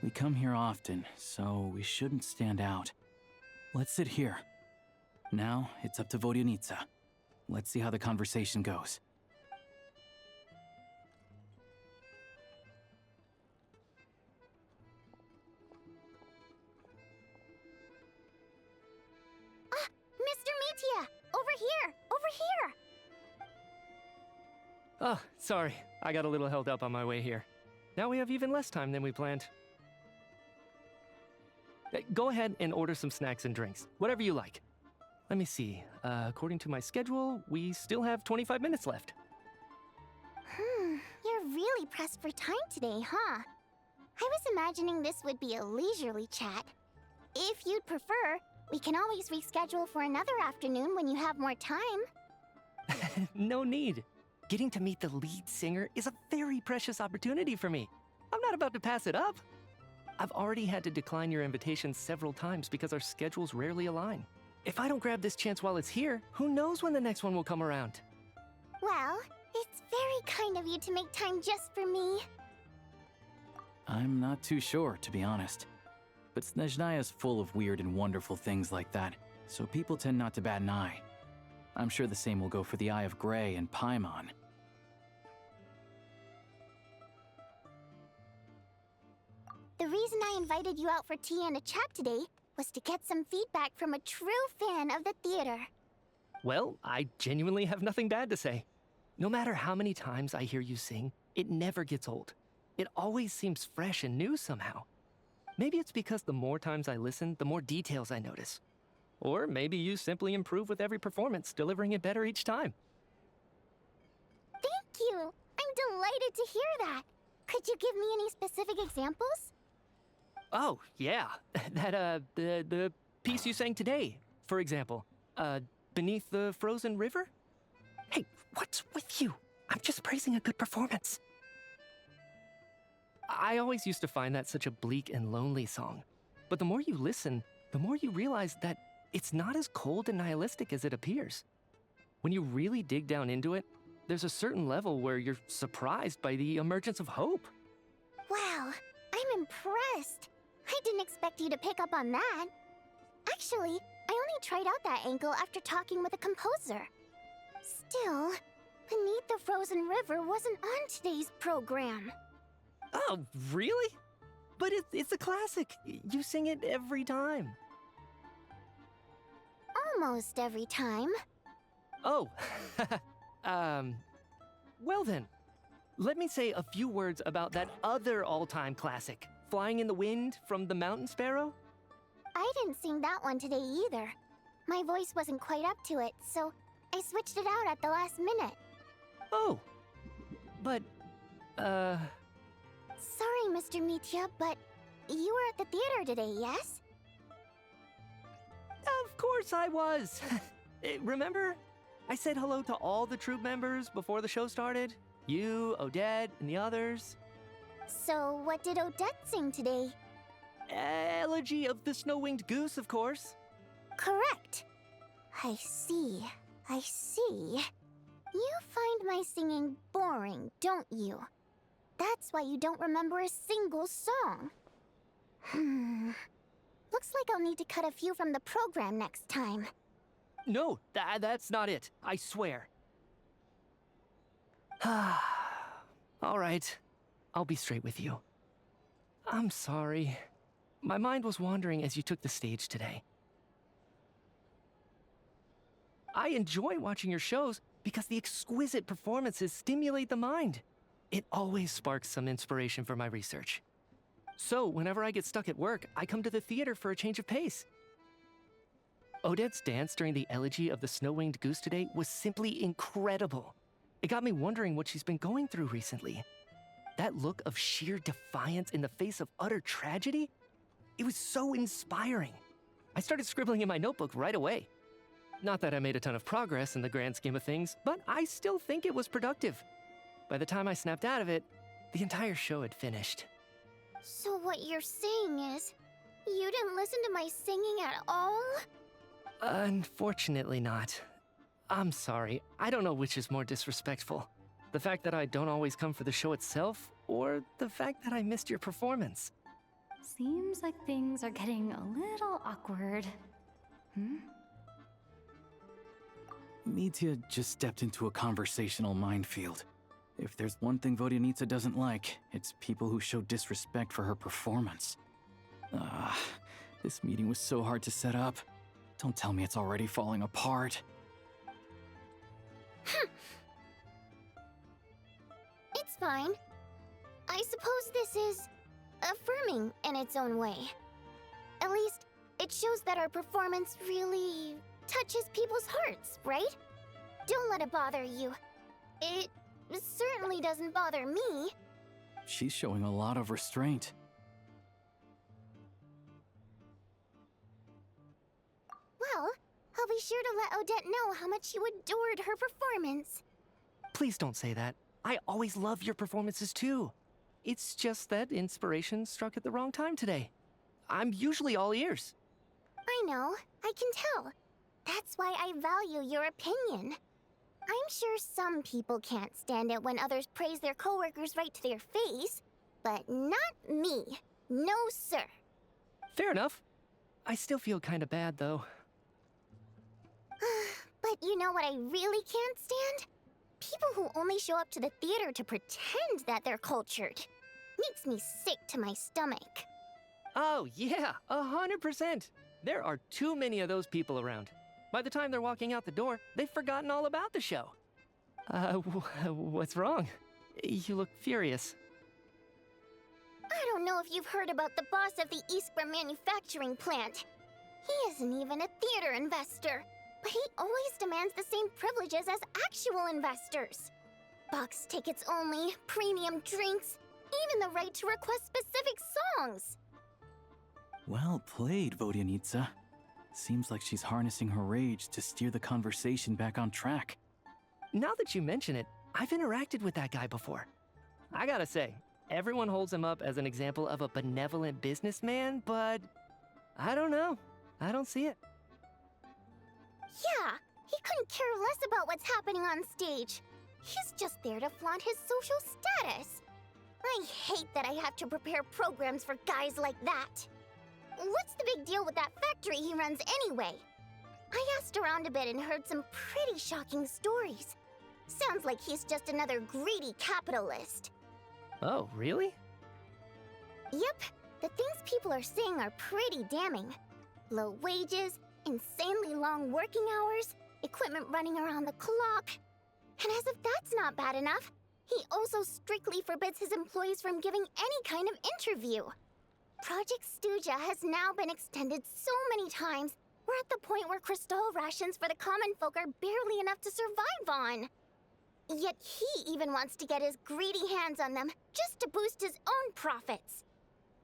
We come here often, so we shouldn't stand out. Let's sit here. Now, it's up to Vodyanica. Let's see how the conversation goes. Ah! Mr. Metia! Over here! Over here! Oh, sorry. I got a little held up on my way here. Now we have even less time than we planned. Go ahead and order some snacks and drinks, whatever you like. Let me see. According to my schedule, we still have 25 minutes left. You're really pressed for time today, huh? I was imagining this would be a leisurely chat. If you'd prefer, we can always reschedule for another afternoon when you have more time. No need. Getting to meet the lead singer is a very precious opportunity for me. I'm not about to pass it up. I've already had to decline your invitation several times because our schedules rarely align. If I don't grab this chance while it's here, who knows when the next one will come around? Well, it's very kind of you to make time just for me. I'm not too sure, to be honest. But Snezhnaya's full of weird and wonderful things like that, so people tend not to bat an eye. I'm sure the same will go for the Eye of Grey and Paimon. The reason I invited you out for tea and a chat today was to get some feedback from a true fan of the theater. Well, I genuinely have nothing bad to say. No matter how many times I hear you sing, it never gets old. It always seems fresh and new somehow. Maybe it's because the more times I listen, the more details I notice. Or maybe you simply improve with every performance, delivering it better each time. Thank you! I'm delighted to hear that! Could you give me any specific examples? Oh, yeah. The piece you sang today, for example. Beneath the Frozen River? Hey, what's with you? I'm just praising a good performance. I always used to find that such a bleak and lonely song. But the more you listen, the more you realize that it's not as cold and nihilistic as it appears. When you really dig down into it, there's a certain level where you're surprised by the emergence of hope. Wow, I'm impressed. I didn't expect you to pick up on that. Actually, I only tried out that angle after talking with a composer. Still, Beneath the Frozen River wasn't on today's program. Oh, really? But it's a classic. You sing it every time. Almost every time. Oh, well then. Let me say a few words about that other all-time classic, Flying in the Wind from the Mountain Sparrow. I didn't sing that one today either. My voice wasn't quite up to it, so I switched it out at the last minute. Oh, but, Sorry, Mr. Mitya, but you were at the theater today, yes? Of course I was. Remember? I said hello to all the troupe members before the show started. You, Odette, and the others. So, what did Odette sing today? Elegy of the Snow-Winged Goose, of course. Correct. I see. You find my singing boring, don't you? That's why you don't remember a single song. Looks like I'll need to cut a few from the program next time. No, that's not it. I swear. All right. I'll be straight with you. I'm sorry. My mind was wandering as you took the stage today. I enjoy watching your shows because the exquisite performances stimulate the mind. It always sparks some inspiration for my research. So, whenever I get stuck at work, I come to the theater for a change of pace. Odette's dance during the Elegy of the Snow-Winged Goose today was simply incredible. It got me wondering what she's been going through recently. That look of sheer defiance in the face of utter tragedy? It was so inspiring. I started scribbling in my notebook right away. Not that I made a ton of progress in the grand scheme of things, but I still think it was productive. By the time I snapped out of it, the entire show had finished. So what you're saying is, you didn't listen to my singing at all? Unfortunately not. I'm sorry, I don't know which is more disrespectful. The fact that I don't always come for the show itself, or the fact that I missed your performance. Seems like things are getting a little awkward. Mitya just stepped into a conversational minefield. If there's one thing Vodyanitsa doesn't like, it's people who show disrespect for her performance. This meeting was so hard to set up. Don't tell me it's already falling apart. It's fine. I suppose this is affirming in its own way. At least, it shows that our performance really touches people's hearts, right? Don't let it bother you. It certainly doesn't bother me. She's showing a lot of restraint. Well, I'll be sure to let Odette know how much you adored her performance. Please don't say that. I always love your performances too. It's just that inspiration struck at the wrong time today. I'm usually all ears. I know, I can tell. That's why I value your opinion. I'm sure some people can't stand it when others praise their coworkers right to their face, but not me. No, sir. Fair enough. I still feel kind of bad, though. But you know what I really can't stand? People who only show up to the theater to pretend that they're cultured. Makes me sick to my stomach. Oh, yeah, 100%. There are too many of those people around. By the time they're walking out the door, they've forgotten all about the show. What's wrong? You look furious. I don't know if you've heard about the boss of the Iskra manufacturing plant. He isn't even a theater investor, but he always demands the same privileges as actual investors. Box tickets only, premium drinks, even the right to request specific songs. Well played, Vodyanitsa. Seems like she's harnessing her rage to steer the conversation back on track. Now that you mention it, I've interacted with that guy before. I gotta say, Everyone holds him up as an example of a benevolent businessman, but I don't know. I don't see it. Yeah, he couldn't care less about what's happening on stage. He's just there to flaunt his social status. I hate that I have to prepare programs for guys like that. What's the big deal with that factory he runs anyway? I asked around a bit and heard some pretty shocking stories. Sounds like he's just another greedy capitalist. Oh, really? Yep, the things people are saying are pretty damning. Low wages, insanely long working hours, equipment running around the clock. And as if that's not bad enough, he also strictly forbids his employees from giving any kind of interview. Project Stuja has now been extended so many times, we're at the point where crystal rations for the common folk are barely enough to survive on. Yet he even wants to get his greedy hands on them just to boost his own profits.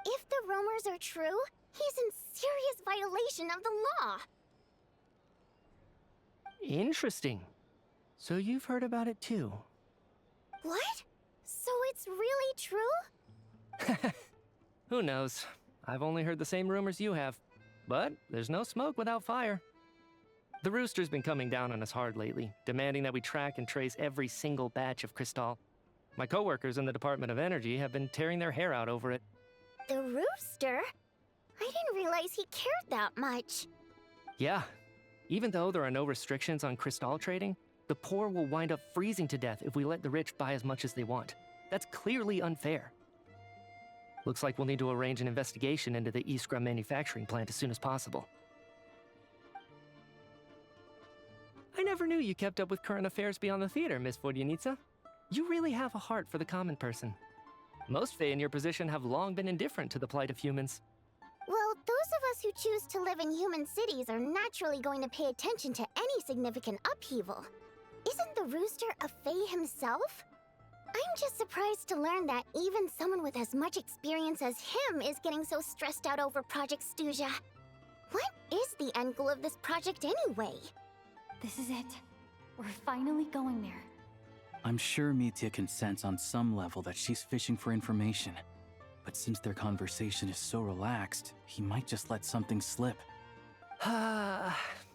If the rumors are true, he's in serious violation of the law. Interesting. So you've heard about it too? What? So it's really true? Who knows? I've only heard the same rumors you have. But there's no smoke without fire. The Rooster's been coming down on us hard lately, demanding that we track and trace every single batch of Crystal. My coworkers in the Department of Energy have been tearing their hair out over it. The Rooster? I didn't realize he cared that much. Yeah. Even though there are no restrictions on Crystal trading, the poor will wind up freezing to death if we let the rich buy as much as they want. That's clearly unfair. Looks like we'll need to arrange an investigation into the Iskra manufacturing plant as soon as possible. I never knew you kept up with current affairs beyond the theater, Miss Vodyanica. You really have a heart for the common person. Most Fae in your position have long been indifferent to the plight of humans. Well, those of us who choose to live in human cities are naturally going to pay attention to any significant upheaval. Isn't the Rooster a Fae himself? I'm just surprised to learn that even someone with as much experience as him is getting so stressed out over Project Stuja. What is the end goal of this project anyway? This is it. We're finally going there. I'm sure Mitya can sense on some level that she's fishing for information. But since their conversation is so relaxed, he might just let something slip.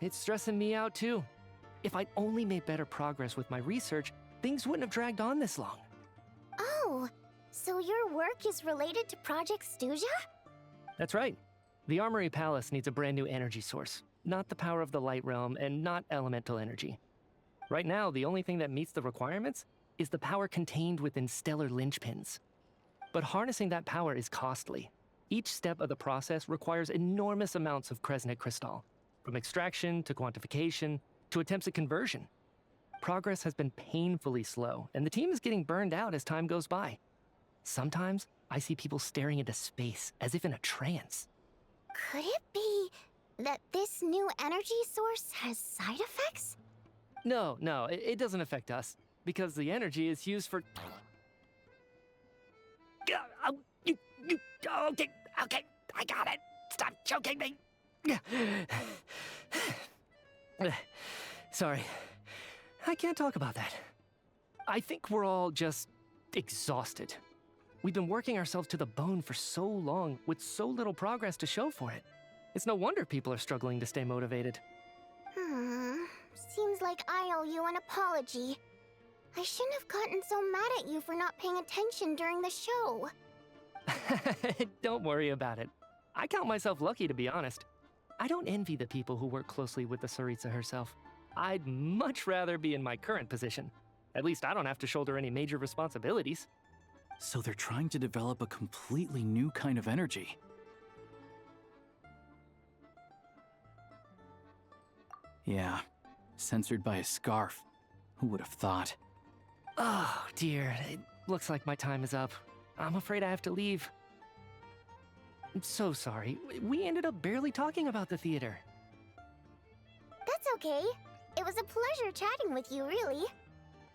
It's stressing me out too. If I'd only made better progress with my research, things wouldn't have dragged on this long. Oh, so your work is related to Project Stuja? That's right. The Armory Palace needs a brand new energy source. Not the power of the Light Realm, and not elemental energy. Right now, the only thing that meets the requirements is the power contained within stellar linchpins. But harnessing that power is costly. Each step of the process requires enormous amounts of Kresnet crystal, from extraction to quantification to attempts at conversion. Progress has been painfully slow, and the team is getting burned out as time goes by. Sometimes, I see people staring into space as if in a trance. Could it be that this new energy source has side effects? No, it doesn't affect us, because the energy is used for... Okay, I got it. Stop choking me. Sorry, I can't talk about that. I think we're all just exhausted. We've been working ourselves to the bone for so long with so little progress to show for it. It's no wonder people are struggling to stay motivated. Seems like I owe you an apology. I shouldn't have gotten so mad at you for not paying attention during the show. Don't worry about it. I count myself lucky, to be honest. I don't envy the people who work closely with the Tsaritsa herself. I'd much rather be in my current position. At least I don't have to shoulder any major responsibilities. So they're trying to develop a completely new kind of energy. Yeah, censored by a scarf. Who would have thought? Oh, dear. It looks like my time is up. I'm afraid I have to leave. I'm so sorry. We ended up barely talking about the theater. That's okay. It was a pleasure chatting with you, really.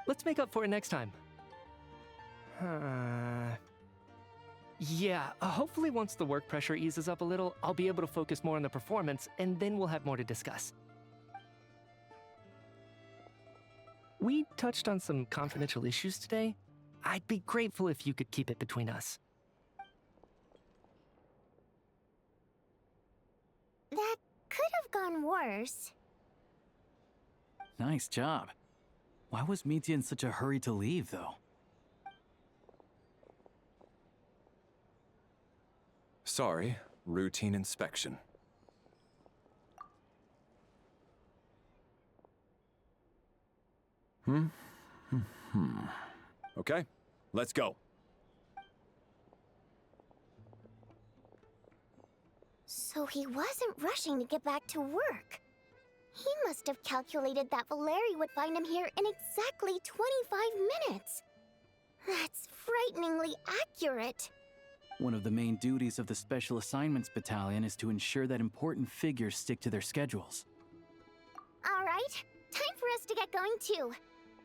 Let's make up for it next time. Yeah, hopefully once the work pressure eases up a little, I'll be able to focus more on the performance, and then we'll have more to discuss. We touched on some confidential issues today. I'd be grateful if you could keep it between us. That could have gone worse. Nice job. Why was Mitya in such a hurry to leave, though? Sorry, routine inspection. Okay, let's go. So he wasn't rushing to get back to work. He must have calculated that Valeri would find him here in exactly 25 minutes. That's frighteningly accurate. One of the main duties of the Special Assignments Battalion is to ensure that important figures stick to their schedules. All right, time for us to get going too.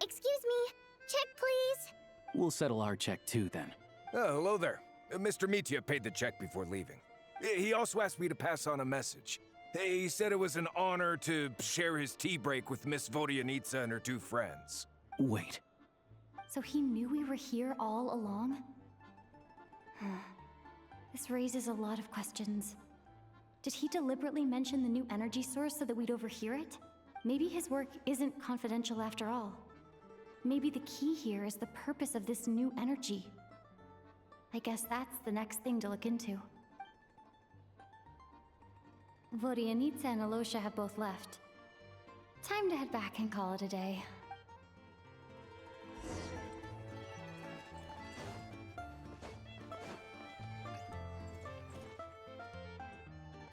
Excuse me, check please. We'll settle our check too, then. Oh, hello there. Mr. Mitya paid the check before leaving. He also asked me to pass on a message. He said it was an honor to share his tea break with Miss Vodyanitsa and her two friends. Wait. So he knew we were here all along? This raises a lot of questions. Did he deliberately mention the new energy source so that we'd overhear it? Maybe his work isn't confidential after all. Maybe the key here is the purpose of this new energy. I guess that's the next thing to look into. Vodyanitsa and Alosha have both left. Time to head back and call it a day.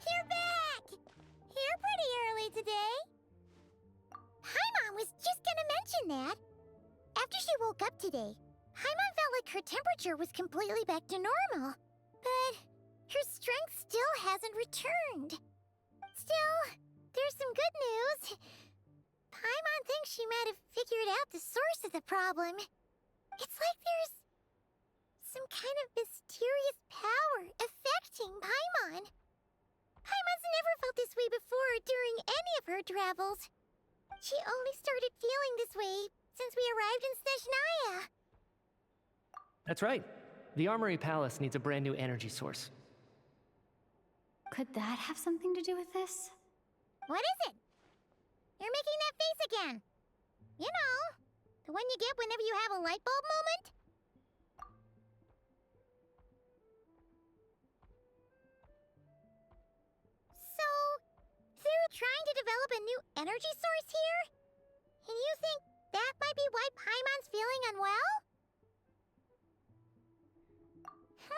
You're back! Here pretty early today. Paimon was just gonna mention that. After she woke up today, Paimon felt like her temperature was completely back to normal. But her strength still hasn't returned. Still, there's some good news. Paimon thinks she might have figured out the source of the problem. It's like there's some kind of mysterious power affecting Paimon. Paimon's never felt this way before during any of her travels. She only started feeling this way since we arrived in Snezhnaya. That's right. The Armory Palace needs a brand new energy source. Could that have something to do with this? What is it? You're making that face again. You know, the one you get whenever you have a light bulb moment? So, they're trying to develop a new energy source here? And you think that might be why Paimon's feeling unwell?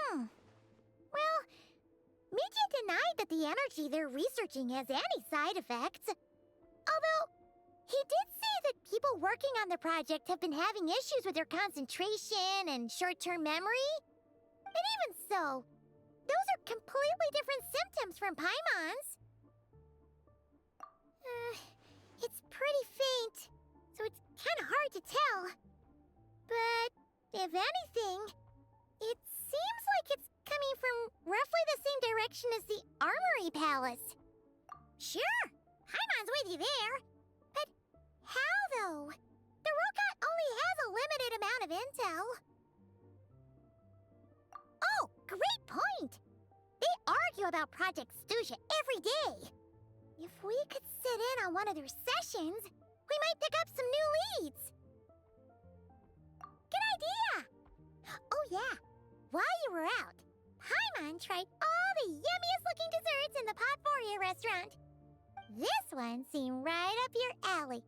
Well, Mitya denied that the energy they're researching has any side effects. Although, he did say that people working on the project have been having issues with their concentration and short-term memory. And even so, those are completely different symptoms from Paimon's. It's pretty faint, so it's kind of hard to tell. But, if anything, it seems like it's coming from roughly the same direction as the Armory Palace. Sure, Paimon's with you there. But how, though? The Rokat only has a limited amount of intel. Oh, great point! They argue about Project Stusha every day. If we could sit in on one of their sessions, we might pick up some new leads. Good idea! Oh yeah, while you were out, Paimon tried all the yummiest looking desserts in the Potpourri restaurant. This one seemed right up your alley.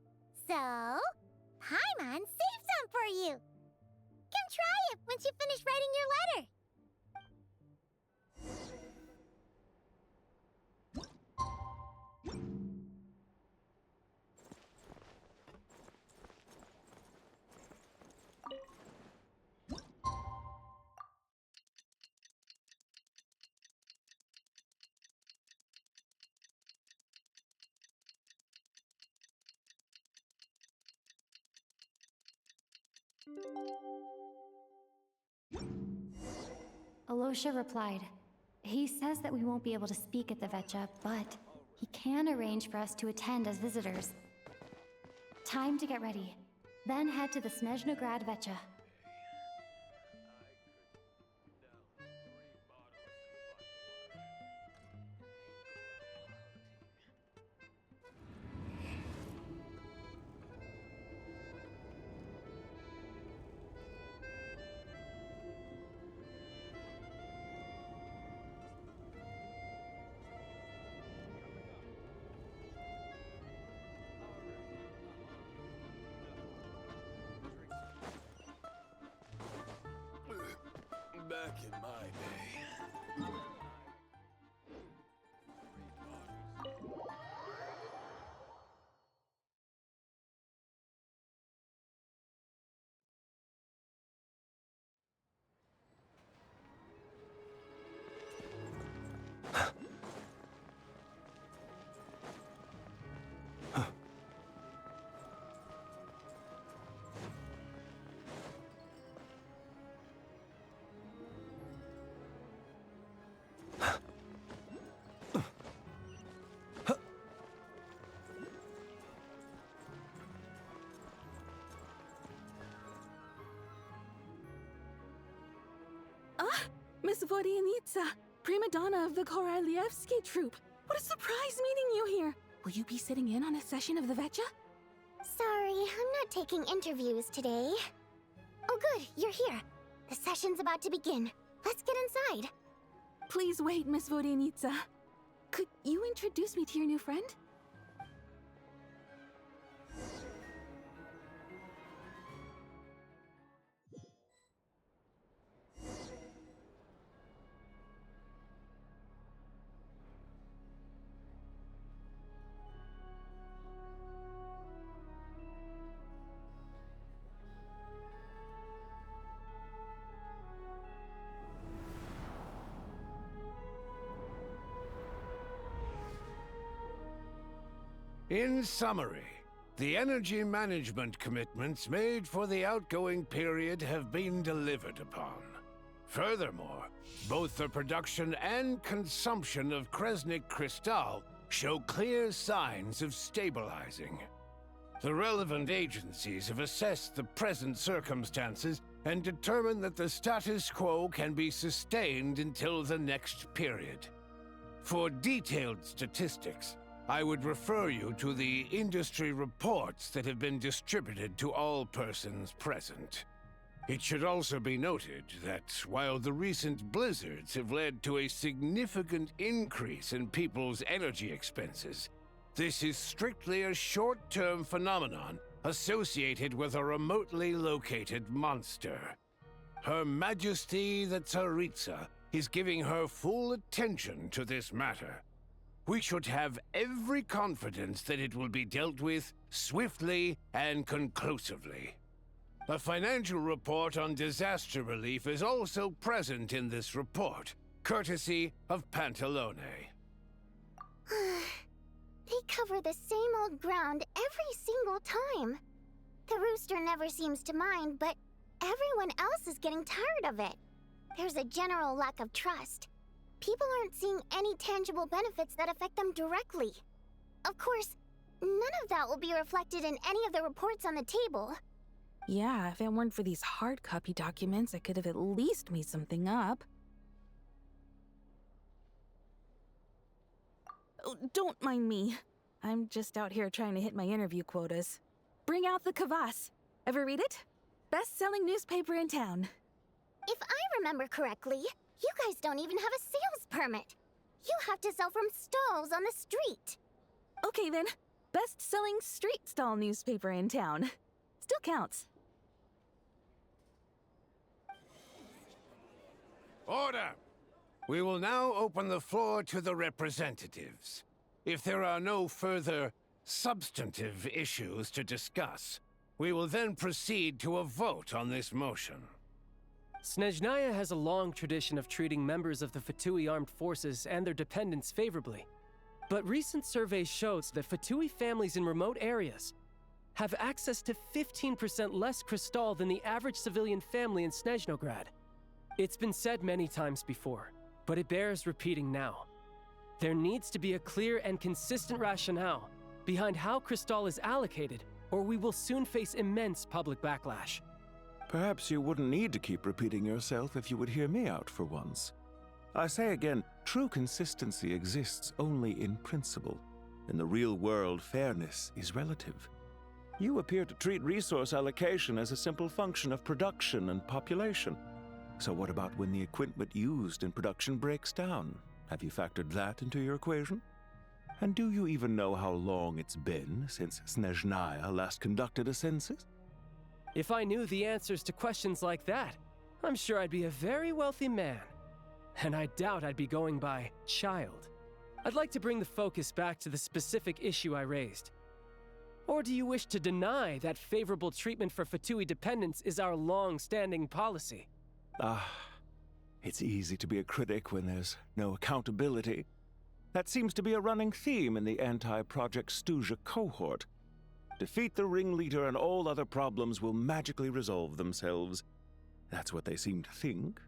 So, Paimon saved some for you. Come try it once you finish writing your letter. Alosha replied. He says that we won't be able to speak at the Vetcha, but he can arrange for us to attend as visitors. Time to get ready. Then head to the Snezhnograd Vetcha. Vodyanitsa, prima donna of the Korolievsky troupe. What a surprise meeting you here. Will you be sitting in on a session of the Vecha? Sorry, I'm not taking interviews today. Oh good, you're here. The session's about to begin. Let's get inside. Please wait, Miss Vodyanitsa. Could you introduce me to your new friend? In summary, the energy management commitments made for the outgoing period have been delivered upon. Furthermore, both the production and consumption of Kresnik Crystal show clear signs of stabilizing. The relevant agencies have assessed the present circumstances and determined that the status quo can be sustained until the next period. For detailed statistics, I would refer you to the industry reports that have been distributed to all persons present. It should also be noted that while the recent blizzards have led to a significant increase in people's energy expenses, this is strictly a short-term phenomenon associated with a remotely located monster. Her Majesty the Tsaritsa is giving her full attention to this matter. We should have every confidence that it will be dealt with swiftly and conclusively. A financial report on disaster relief is also present in this report, courtesy of Pantalone. They cover the same old ground every single time. The rooster never seems to mind, but everyone else is getting tired of it. There's a general lack of trust. People aren't seeing any tangible benefits that affect them directly. Of course, none of that will be reflected in any of the reports on the table. Yeah, if it weren't for these hard copy documents, I could have at least made something up. Oh, don't mind me. I'm just out here trying to hit my interview quotas. Bring out the kvass. Ever read it? Best-selling newspaper in town. If I remember correctly, you guys don't even have a sales permit. You have to sell from stalls on the street. Okay then, best-selling street stall newspaper in town. Still counts. Order! We will now open the floor to the representatives. If there are no further substantive issues to discuss, we will then proceed to a vote on this motion. Snezhnaya has a long tradition of treating members of the Fatui armed forces and their dependents favorably. But recent surveys shows that Fatui families in remote areas have access to 15% less crystal than the average civilian family in Snezhnograd. It's been said many times before, but it bears repeating now. There needs to be a clear and consistent rationale behind how crystal is allocated, or we will soon face immense public backlash. Perhaps you wouldn't need to keep repeating yourself if you would hear me out for once. I say again, true consistency exists only in principle. In the real world, fairness is relative. You appear to treat resource allocation as a simple function of production and population. So what about when the equipment used in production breaks down? Have you factored that into your equation? And do you even know how long it's been since Snezhnaya last conducted a census? If I knew the answers to questions like that, I'm sure I'd be a very wealthy man. And I doubt I'd be going by child. I'd like to bring the focus back to the specific issue I raised. Or do you wish to deny that favorable treatment for Fatui dependents is our long-standing policy? It's easy to be a critic when there's no accountability. That seems to be a running theme in the anti-Project Stuja cohort. Defeat the ringleader and all other problems will magically resolve themselves. That's what they seem to think.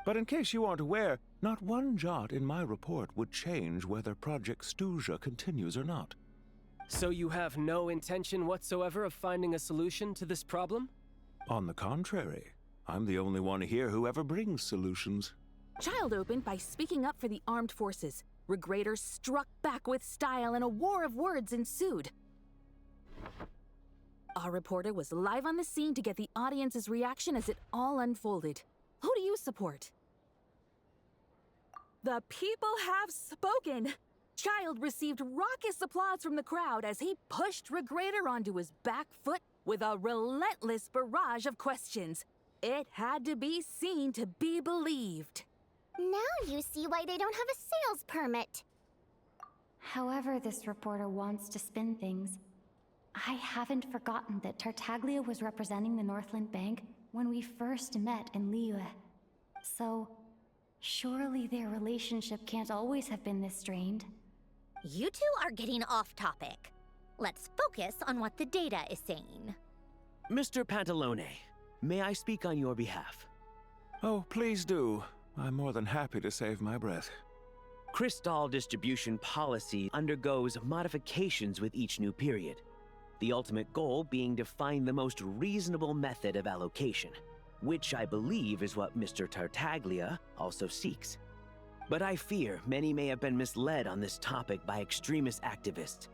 But in case you aren't aware, not one jot in my report would change whether Project Stuja continues or not. So you have no intention whatsoever of finding a solution to this problem? On the contrary, I'm the only one here who ever brings solutions. Child opened by speaking up for the armed forces. Regraders struck back with style and a war of words ensued. Our reporter was live on the scene to get the audience's reaction as it all unfolded. Who do you support? The people have spoken! Child received raucous applause from the crowd as he pushed Regrader onto his back foot with a relentless barrage of questions. It had to be seen to be believed. Now you see why they don't have a sales permit. However this reporter wants to spin things, I haven't forgotten that Tartaglia was representing the Northland Bank when we first met in Liyue. So, surely their relationship can't always have been this strained. You two are getting off topic. Let's focus on what the data is saying. Mr. Pantalone, may I speak on your behalf? Oh, please do. I'm more than happy to save my breath. Crystal distribution policy undergoes modifications with each new period. The ultimate goal being to find the most reasonable method of allocation, which I believe is what Mr. Tartaglia also seeks. But I fear many may have been misled on this topic by extremist activists.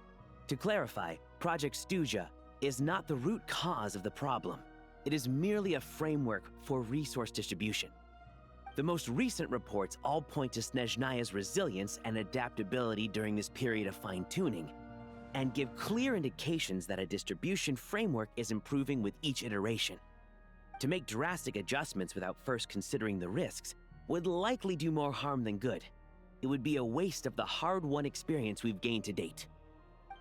To clarify, Project Stuja is not the root cause of the problem. It is merely a framework for resource distribution. The most recent reports all point to Snezhnaya's resilience and adaptability during this period of fine-tuning, and give clear indications that a distribution framework is improving with each iteration. To make drastic adjustments without first considering the risks would likely do more harm than good. It would be a waste of the hard-won experience we've gained to date.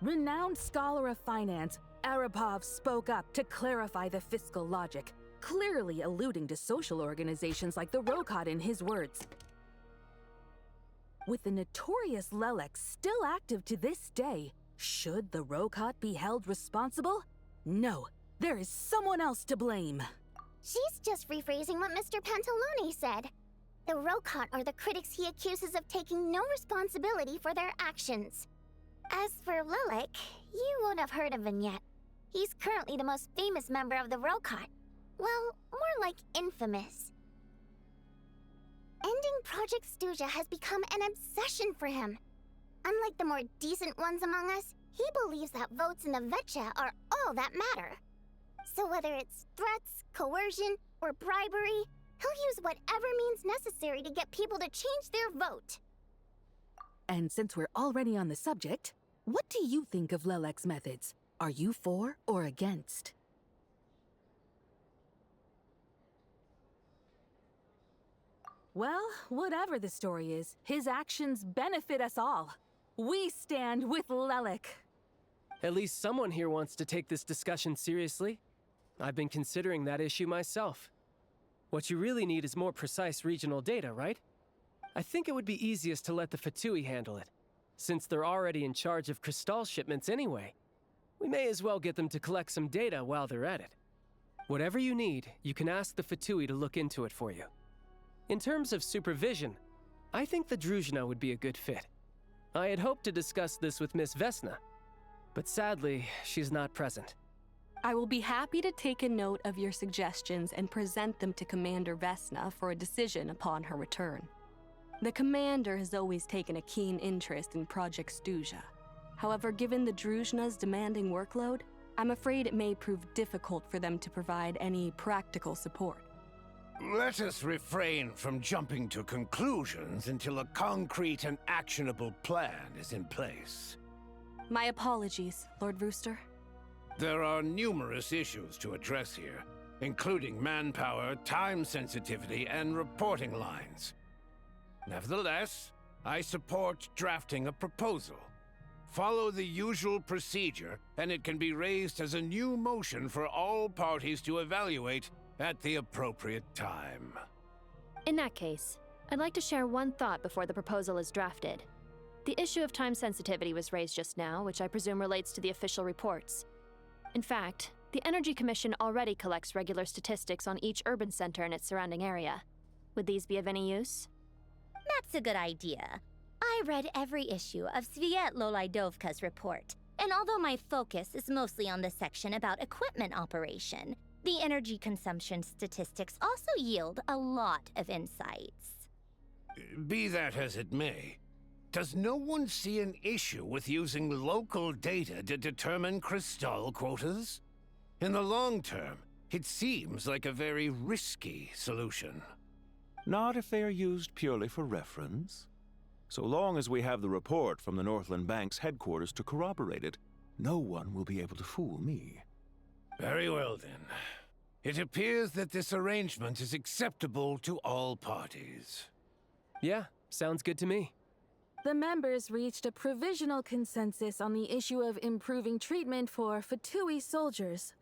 Renowned scholar of finance, Arapov spoke up to clarify the fiscal logic, clearly alluding to social organizations like the Rokot in his words. With the notorious Lelek still active to this day, should the Rokot be held responsible? No, there is someone else to blame. She's just rephrasing what Mr. Pantalone said. The Rokot are the critics he accuses of taking no responsibility for their actions. As for Lelek, you won't have heard of him yet. He's currently the most famous member of the Rokot. Well, more like infamous. Ending Project Stuja has become an obsession for him. Unlike the more decent ones among us, he believes that votes in the Vetcha are all that matter. So whether it's threats, coercion, or bribery, he'll use whatever means necessary to get people to change their vote. And since we're already on the subject, what do you think of Lelek's methods? Are you for or against? Well, whatever the story is, his actions benefit us all. We stand with Lelek. At least someone here wants to take this discussion seriously. I've been considering that issue myself. What you really need is more precise regional data, right? I think it would be easiest to let the Fatui handle it, since they're already in charge of Crystal shipments anyway. We may as well get them to collect some data while they're at it. Whatever you need, you can ask the Fatui to look into it for you. In terms of supervision, I think the Druzhna would be a good fit. I had hoped to discuss this with Miss Vesna, but sadly, she's not present. I will be happy to take a note of your suggestions and present them to Commander Vesna for a decision upon her return. The Commander has always taken a keen interest in Project Stuja. However, given the Druzhna's demanding workload, I'm afraid it may prove difficult for them to provide any practical support. Let us refrain from jumping to conclusions until a concrete and actionable plan is in place. My apologies, Lord Rooster. There are numerous issues to address here, including manpower, time sensitivity, and reporting lines. Nevertheless, I support drafting a proposal. Follow the usual procedure, and it can be raised as a new motion for all parties to evaluate at the appropriate time. In that case, I'd like to share one thought before the proposal is drafted. The issue of time sensitivity was raised just now, which I presume relates to the official reports. In fact, the Energy Commission already collects regular statistics on each urban center and its surrounding area. Would these be of any use? That's a good idea. I read every issue of Svietloslaidovka's report, and although my focus is mostly on the section about equipment operation, the energy consumption statistics also yield a lot of insights. Be that as it may, does no one see an issue with using local data to determine crystal quotas? In the long term, it seems like a very risky solution. Not if they are used purely for reference. So long as we have the report from the Northland Bank's headquarters to corroborate it, no one will be able to fool me. Very well, then. It appears that this arrangement is acceptable to all parties. Yeah, sounds good to me. The members reached a provisional consensus on the issue of improving treatment for Fatui soldiers.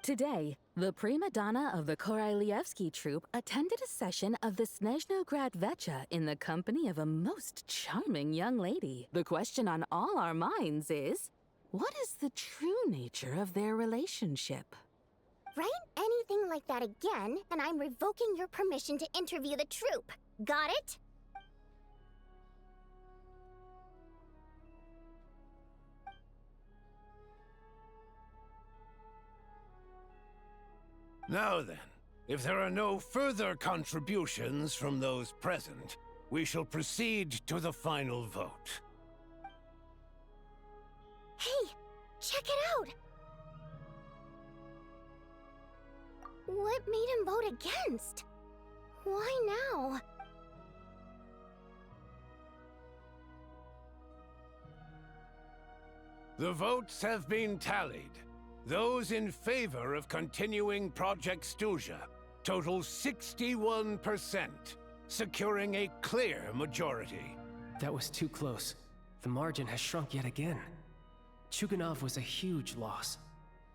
Today, the prima donna of the Korailievsky troupe attended a session of the Snezhnograd Vecha in the company of a most charming young lady. The question on all our minds is, what is the true nature of their relationship? Write anything like that again, and I'm revoking your permission to interview the troupe. Got it? Now then, if there are no further contributions from those present, we shall proceed to the final vote. Hey, check it out! What made him vote against? Why now? The votes have been tallied. Those in favor of continuing Project Stuja total 61%, securing a clear majority. That was too close. The margin has shrunk yet again. Chuganov was a huge loss.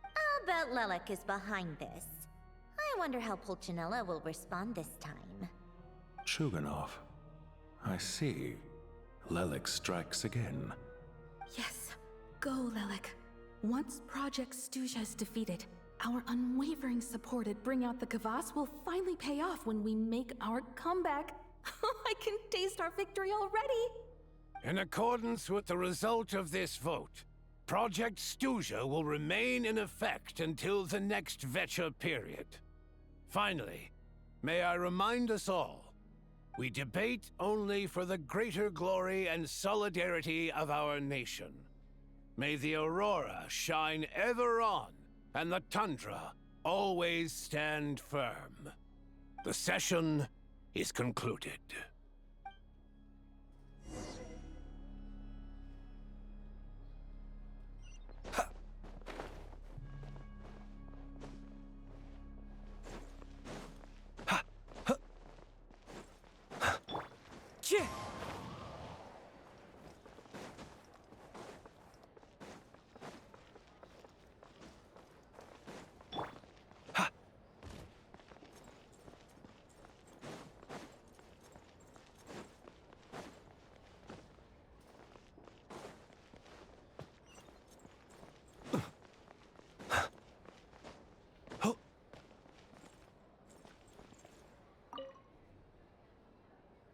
I'll bet Lelik is behind this. I wonder how Pulcinella will respond this time. Chuganov. I see. Lelik strikes again. Yes, go, Lelik. Once Project Stuja is defeated, our unwavering support at Bring Out the Kvass will finally pay off when we make our comeback. I can taste our victory already! In accordance with the result of this vote, Project Stuja will remain in effect until the next Vecha period. Finally, may I remind us all, we debate only for the greater glory and solidarity of our nation. May the aurora shine ever on, and the tundra always stand firm. The session is concluded.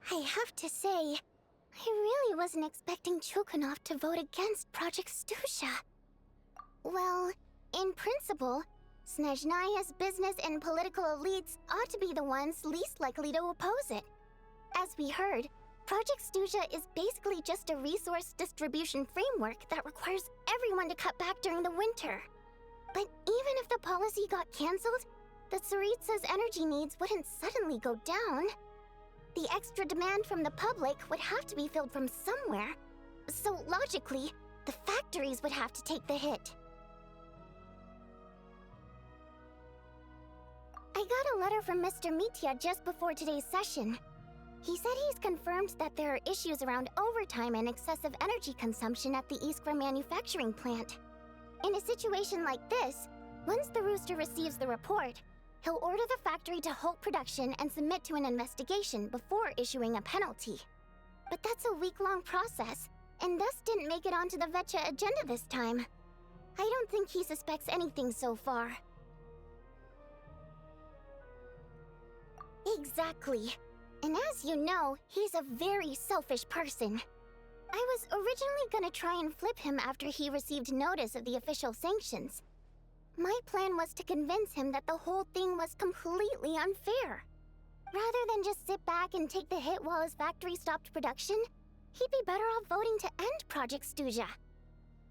I have to say, I really wasn't expecting Chukanov to vote against Project Stuja. Well, in principle, Snezhnaya's business and political elites ought to be the ones least likely to oppose it. As we heard, Project Stuja is basically just a resource distribution framework that requires everyone to cut back during the winter. But even if the policy got cancelled, the Tsaritsa's energy needs wouldn't suddenly go down. The extra demand from the public would have to be filled from somewhere. So logically, the factories would have to take the hit. I got a letter from Mr. Mitya just before today's session. He said he's confirmed that there are issues around overtime and excessive energy consumption at the Iskra manufacturing plant. In a situation like this, once the Rooster receives the report, he'll order the factory to halt production and submit to an investigation before issuing a penalty. But that's a week-long process, and thus didn't make it onto the Vecha agenda this time. I don't think he suspects anything so far. Exactly. And as you know, he's a very selfish person. I was originally gonna try and flip him after he received notice of the official sanctions. My plan was to convince him that the whole thing was completely unfair. Rather than just sit back and take the hit while his factory stopped production, he'd be better off voting to end Project Stuja.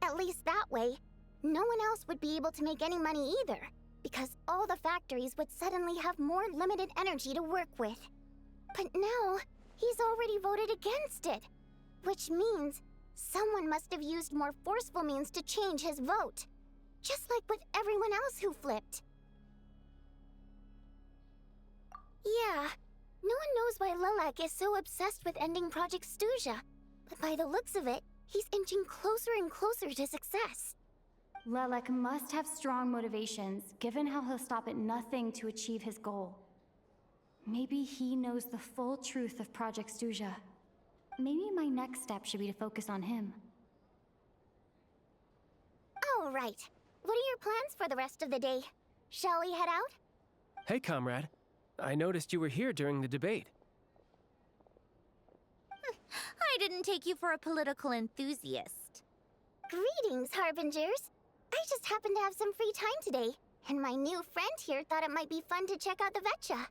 At least that way, no one else would be able to make any money either, because all the factories would suddenly have more limited energy to work with. But now, he's already voted against it, which means someone must have used more forceful means to change his vote, just like with everyone else who flipped. Yeah, no one knows why Lilac is so obsessed with ending Project Stuja, but by the looks of it, he's inching closer and closer to success. Lilac must have strong motivations, given how he'll stop at nothing to achieve his goal. Maybe he knows the full truth of Project Stuja. Maybe my next step should be to focus on him. Oh, right. What are your plans for the rest of the day? Shall we head out? Hey, comrade. I noticed you were here during the debate. I didn't take you for a political enthusiast. Greetings, Harbingers. I just happened to have some free time today, and my new friend here thought it might be fun to check out the Vetcha.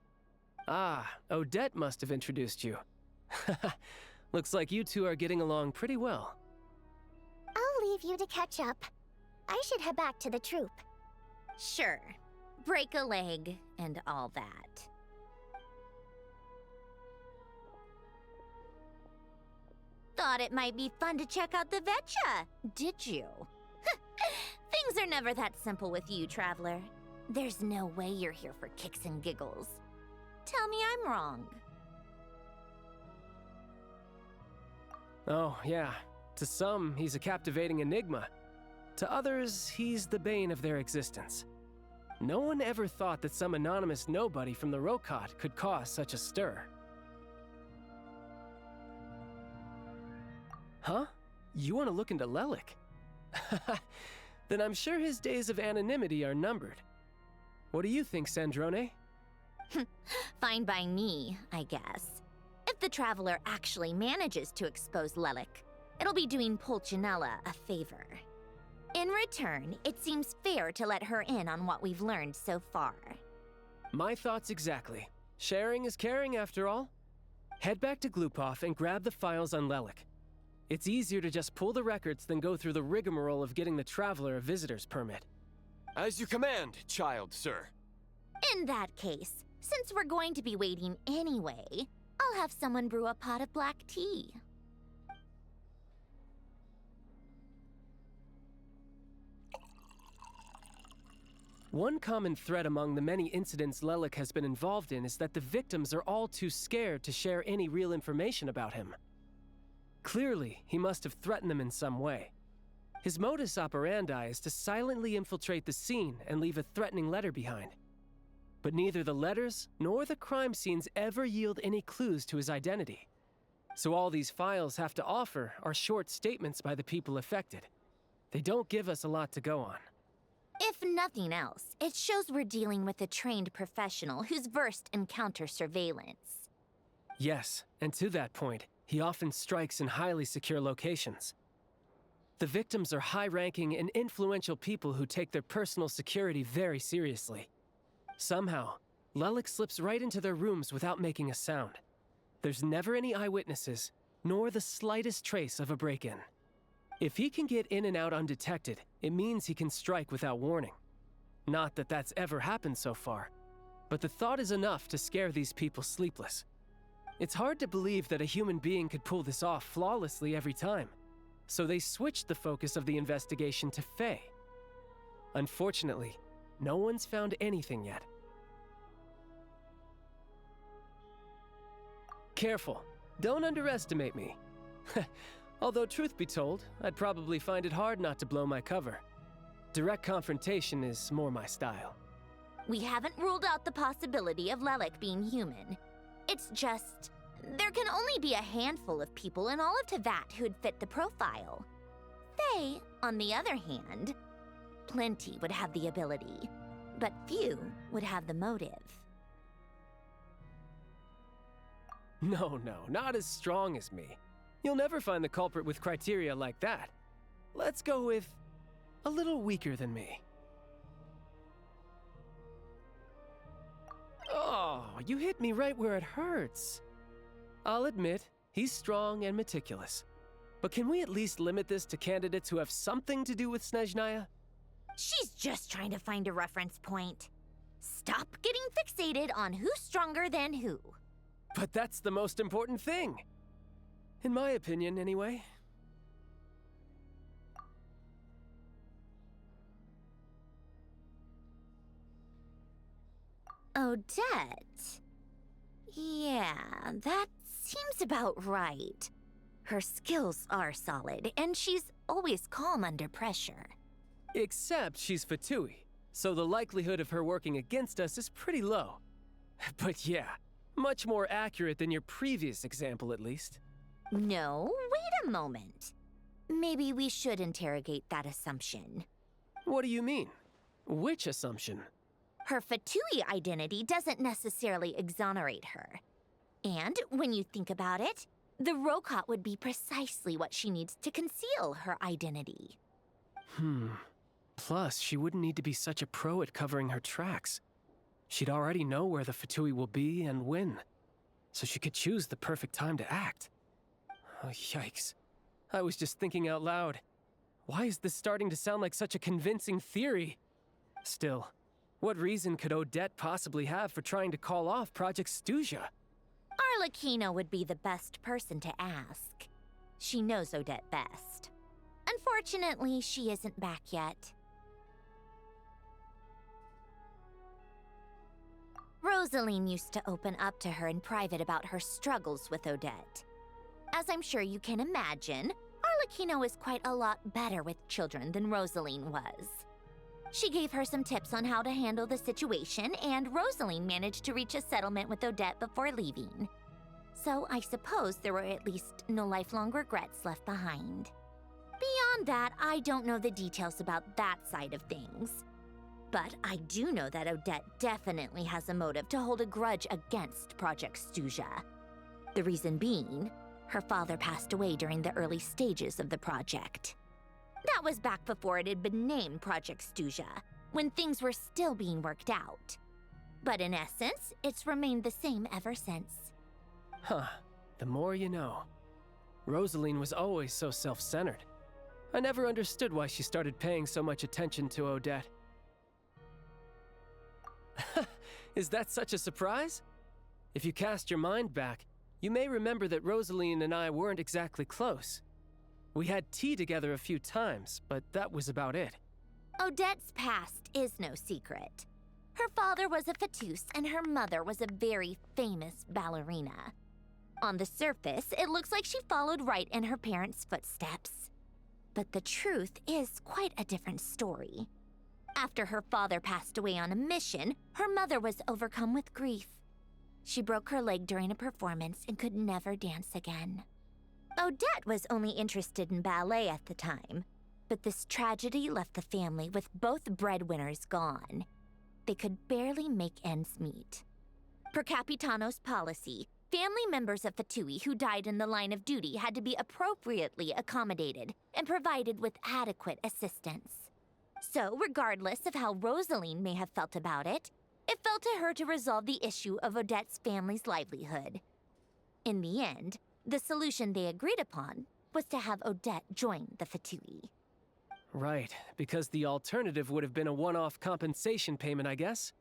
Ah, Odette must have introduced you. Looks like you two are getting along pretty well. I'll leave you to catch up. I should head back to the troop. Sure. Break a leg and all that. Thought it might be fun to check out the Vetcha, did you? Things are never that simple with you, Traveler. There's no way you're here for kicks and giggles. Tell me I'm wrong. Oh, yeah. To some, he's a captivating enigma. To others, he's the bane of their existence. No one ever thought that some anonymous nobody from the Rokot could cause such a stir. Huh? You want to look into Lelik? Then I'm sure his days of anonymity are numbered. What do you think, Sandrone? Fine by me, I guess. If the Traveler actually manages to expose Lelik, it'll be doing Pulcinella a favor. In return, it seems fair to let her in on what we've learned so far. My thoughts exactly. Sharing is caring, after all. Head back to Glupov and grab the files on Lelik. It's easier to just pull the records than go through the rigmarole of getting the Traveler a visitor's permit. As you command, child, sir. In that case, since we're going to be waiting anyway, I'll have someone brew a pot of black tea. One common thread among the many incidents Lelik has been involved in is that the victims are all too scared to share any real information about him. Clearly, he must have threatened them in some way. His modus operandi is to silently infiltrate the scene and leave a threatening letter behind. But neither the letters nor the crime scenes ever yield any clues to his identity. So all these files have to offer are short statements by the people affected. They don't give us a lot to go on. If nothing else, it shows we're dealing with a trained professional who's versed in counter-surveillance. Yes, and to that point, he often strikes in highly secure locations. The victims are high-ranking and influential people who take their personal security very seriously. Somehow, Lelik slips right into their rooms without making a sound. There's never any eyewitnesses, nor the slightest trace of a break-in. If he can get in and out undetected, it means he can strike without warning. Not that that's ever happened so far, but the thought is enough to scare these people sleepless. It's hard to believe that a human being could pull this off flawlessly every time, so they switched the focus of the investigation to Faye. Unfortunately, no one's found anything yet. Careful, don't underestimate me. Although truth be told, I'd probably find it hard not to blow my cover. Direct confrontation is more my style. We haven't ruled out the possibility of Lelik being human. It's just, there can only be a handful of people in all of Teyvat who'd fit the profile. Faye, on the other hand, plenty would have the ability, but few would have the motive. No, not as strong as me. You'll never find the culprit with criteria like that. Let's go with a little weaker than me. Oh, you hit me right where it hurts. I'll admit, he's strong and meticulous. But can we at least limit this to candidates who have something to do with Snezhnaya? She's just trying to find a reference point. Stop getting fixated on who's stronger than who. But that's the most important thing. In my opinion, anyway. Odette. Yeah, that seems about right. Her skills are solid, and she's always calm under pressure. Except she's Fatui, so the likelihood of her working against us is pretty low. But yeah, much more accurate than your previous example, at least. No, wait a moment. Maybe we should interrogate that assumption. What do you mean? Which assumption? Her Fatui identity doesn't necessarily exonerate her. And when you think about it, the Rokot would be precisely what she needs to conceal her identity. Plus, she wouldn't need to be such a pro at covering her tracks. She'd already know where the Fatui will be and when, so she could choose the perfect time to act. Oh, yikes. I was just thinking out loud. Why is this starting to sound like such a convincing theory? Still, what reason could Odette possibly have for trying to call off Project Stuja? Arlecchino would be the best person to ask. She knows Odette best. Unfortunately, she isn't back yet. Rosaline used to open up to her in private about her struggles with Odette. As I'm sure you can imagine, Arlecchino is quite a lot better with children than Rosaline was. She gave her some tips on how to handle the situation, and Rosaline managed to reach a settlement with Odette before leaving. So I suppose there were at least no lifelong regrets left behind. Beyond that, I don't know the details about that side of things. But I do know that Odette definitely has a motive to hold a grudge against Project Stuja. The reason being, her father passed away during the early stages of the project. That was back before it had been named Project Stuja, when things were still being worked out. But in essence, it's remained the same ever since. Huh, the more you know. Rosaline was always so self-centered. I never understood why she started paying so much attention to Odette. Is that such a surprise? If you cast your mind back, you may remember that Rosaline and I weren't exactly close. We had tea together a few times, but that was about it. Odette's past is no secret. Her father was a Fatus and her mother was a very famous ballerina. On the surface, it looks like she followed right in her parents' footsteps. But the truth is quite a different story. After her father passed away on a mission, her mother was overcome with grief. She broke her leg during a performance and could never dance again. Odette was only interested in ballet at the time, but this tragedy left the family with both breadwinners gone. They could barely make ends meet. Per Capitano's policy, family members of Fatui who died in the line of duty had to be appropriately accommodated and provided with adequate assistance. So, regardless of how Rosaline may have felt about it, it fell to her to resolve the issue of Odette's family's livelihood. In the end, the solution they agreed upon was to have Odette join the Fatui. Right, because the alternative would have been a one-off compensation payment, I guess.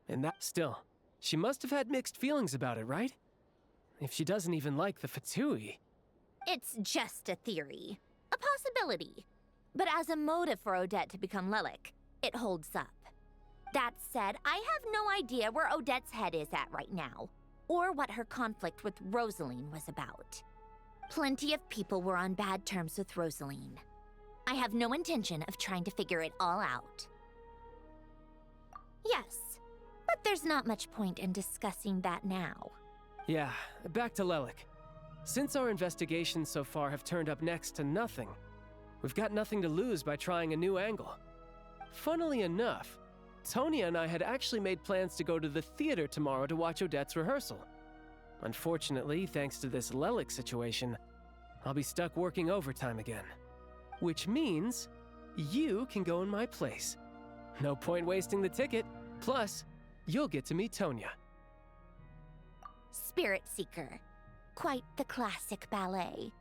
And that still, she must have had mixed feelings about it, right? If she doesn't even like the Fatui. It's just a theory, a possibility. But as a motive for Odette to become Lelik, it holds up. That said, I have no idea where Odette's head is at right now, or what her conflict with Rosaline was about. Plenty of people were on bad terms with Rosaline. I have no intention of trying to figure it all out. Yes, but there's not much point in discussing that now. Yeah, back to Lelik. Since our investigations so far have turned up next to nothing, we've got nothing to lose by trying a new angle. Funnily enough, Tonya and I had actually made plans to go to the theater tomorrow to watch Odette's rehearsal. Unfortunately, thanks to this Lelik situation, I'll be stuck working overtime again. Which means you can go in my place. No point wasting the ticket. Plus, you'll get to meet Tonya. Spirit Seeker. Quite the classic ballet.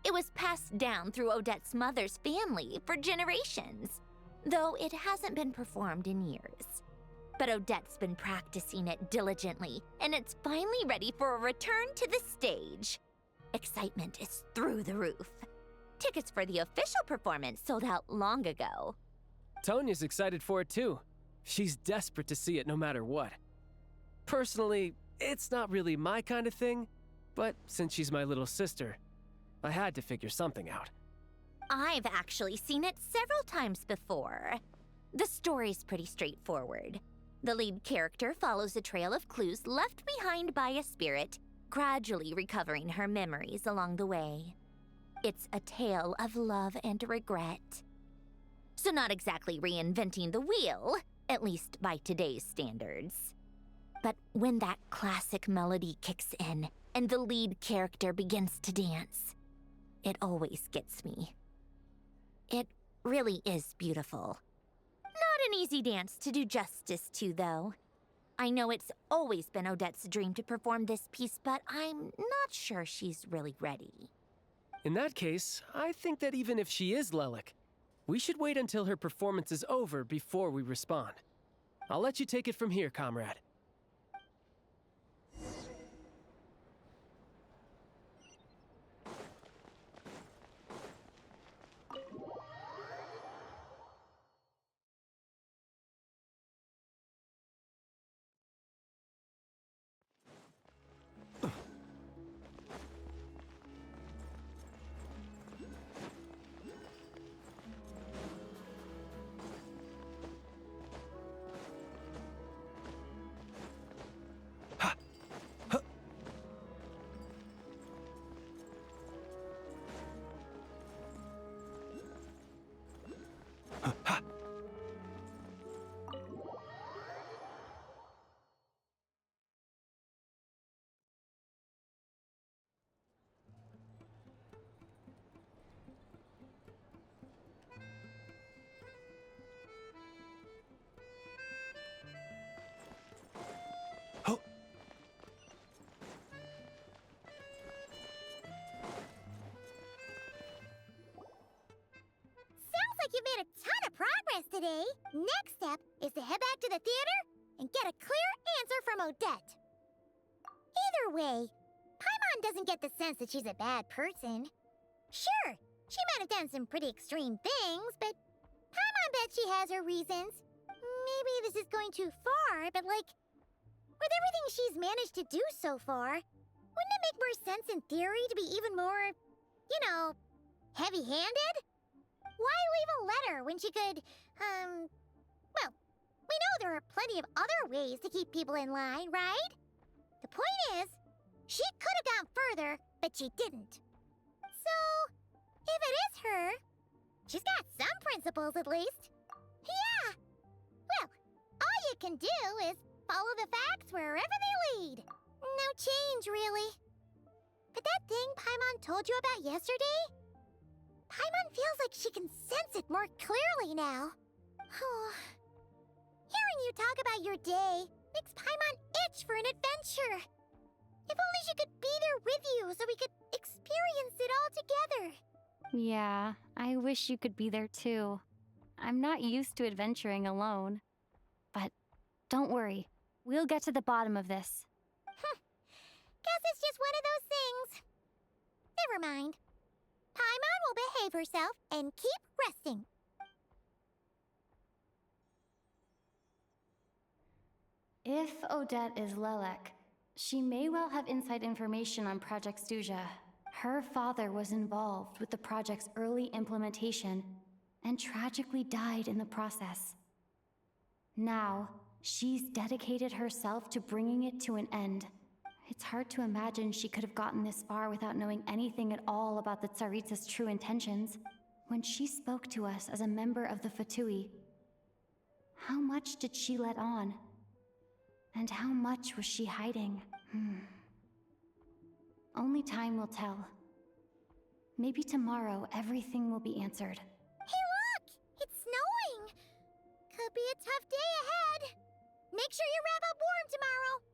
It was passed down through Odette's mother's family for generations, though it hasn't been performed in years. But Odette's been practicing it diligently, and it's finally ready for a return to the stage. Excitement is through the roof. Tickets for the official performance sold out long ago. Tonya's excited for it too. She's desperate to see it no matter what. Personally, it's not really my kind of thing, but since she's my little sister, I had to figure something out. I've actually seen it several times before. The story's pretty straightforward. The lead character follows a trail of clues left behind by a spirit, gradually recovering her memories along the way. It's a tale of love and regret. So not exactly reinventing the wheel, at least by today's standards. But when that classic melody kicks in and the lead character begins to dance, it always gets me. It really is beautiful. Not an easy dance to do justice to, though. I know it's always been Odette's dream to perform this piece, but I'm not sure she's really ready. In that case, I think that even if she is Lelik, we should wait until her performance is over before we respond. I'll let you take it from here, comrade. You've made a ton of progress today. Next step is to head back to the theater and get a clear answer from Odette. Either way, Paimon doesn't get the sense that she's a bad person. Sure, she might have done some pretty extreme things, but Paimon bet she has her reasons. Maybe this is going too far, but like, with everything she's managed to do so far, wouldn't it make more sense in theory to be even more, you know, heavy-handed? Why leave a letter when she could, well, we know there are plenty of other ways to keep people in line, right? The point is, she could have gone further, but she didn't. So, if it is her, she's got some principles at least. Yeah! Well, all you can do is follow the facts wherever they lead. No change, really. But that thing Paimon told you about yesterday? Paimon feels like she can sense it more clearly now. Hearing you talk about your day makes Paimon itch for an adventure. If only she could be there with you so we could experience it all together. Yeah, I wish you could be there too. I'm not used to adventuring alone. But don't worry, we'll get to the bottom of this. Guess it's just one of those things. Never mind. Paimon will behave herself and keep resting. If Odette is Lelek, she may well have inside information on Project Stuja. Her father was involved with the project's early implementation and tragically died in the process. Now, she's dedicated herself to bringing it to an end. It's hard to imagine she could have gotten this far without knowing anything at all about the Tsaritsa's true intentions. When she spoke to us as a member of the Fatui, how much did she let on? And how much was she hiding? Only time will tell. Maybe tomorrow everything will be answered. Hey look! It's snowing! Could be a tough day ahead. Make sure you wrap up warm tomorrow.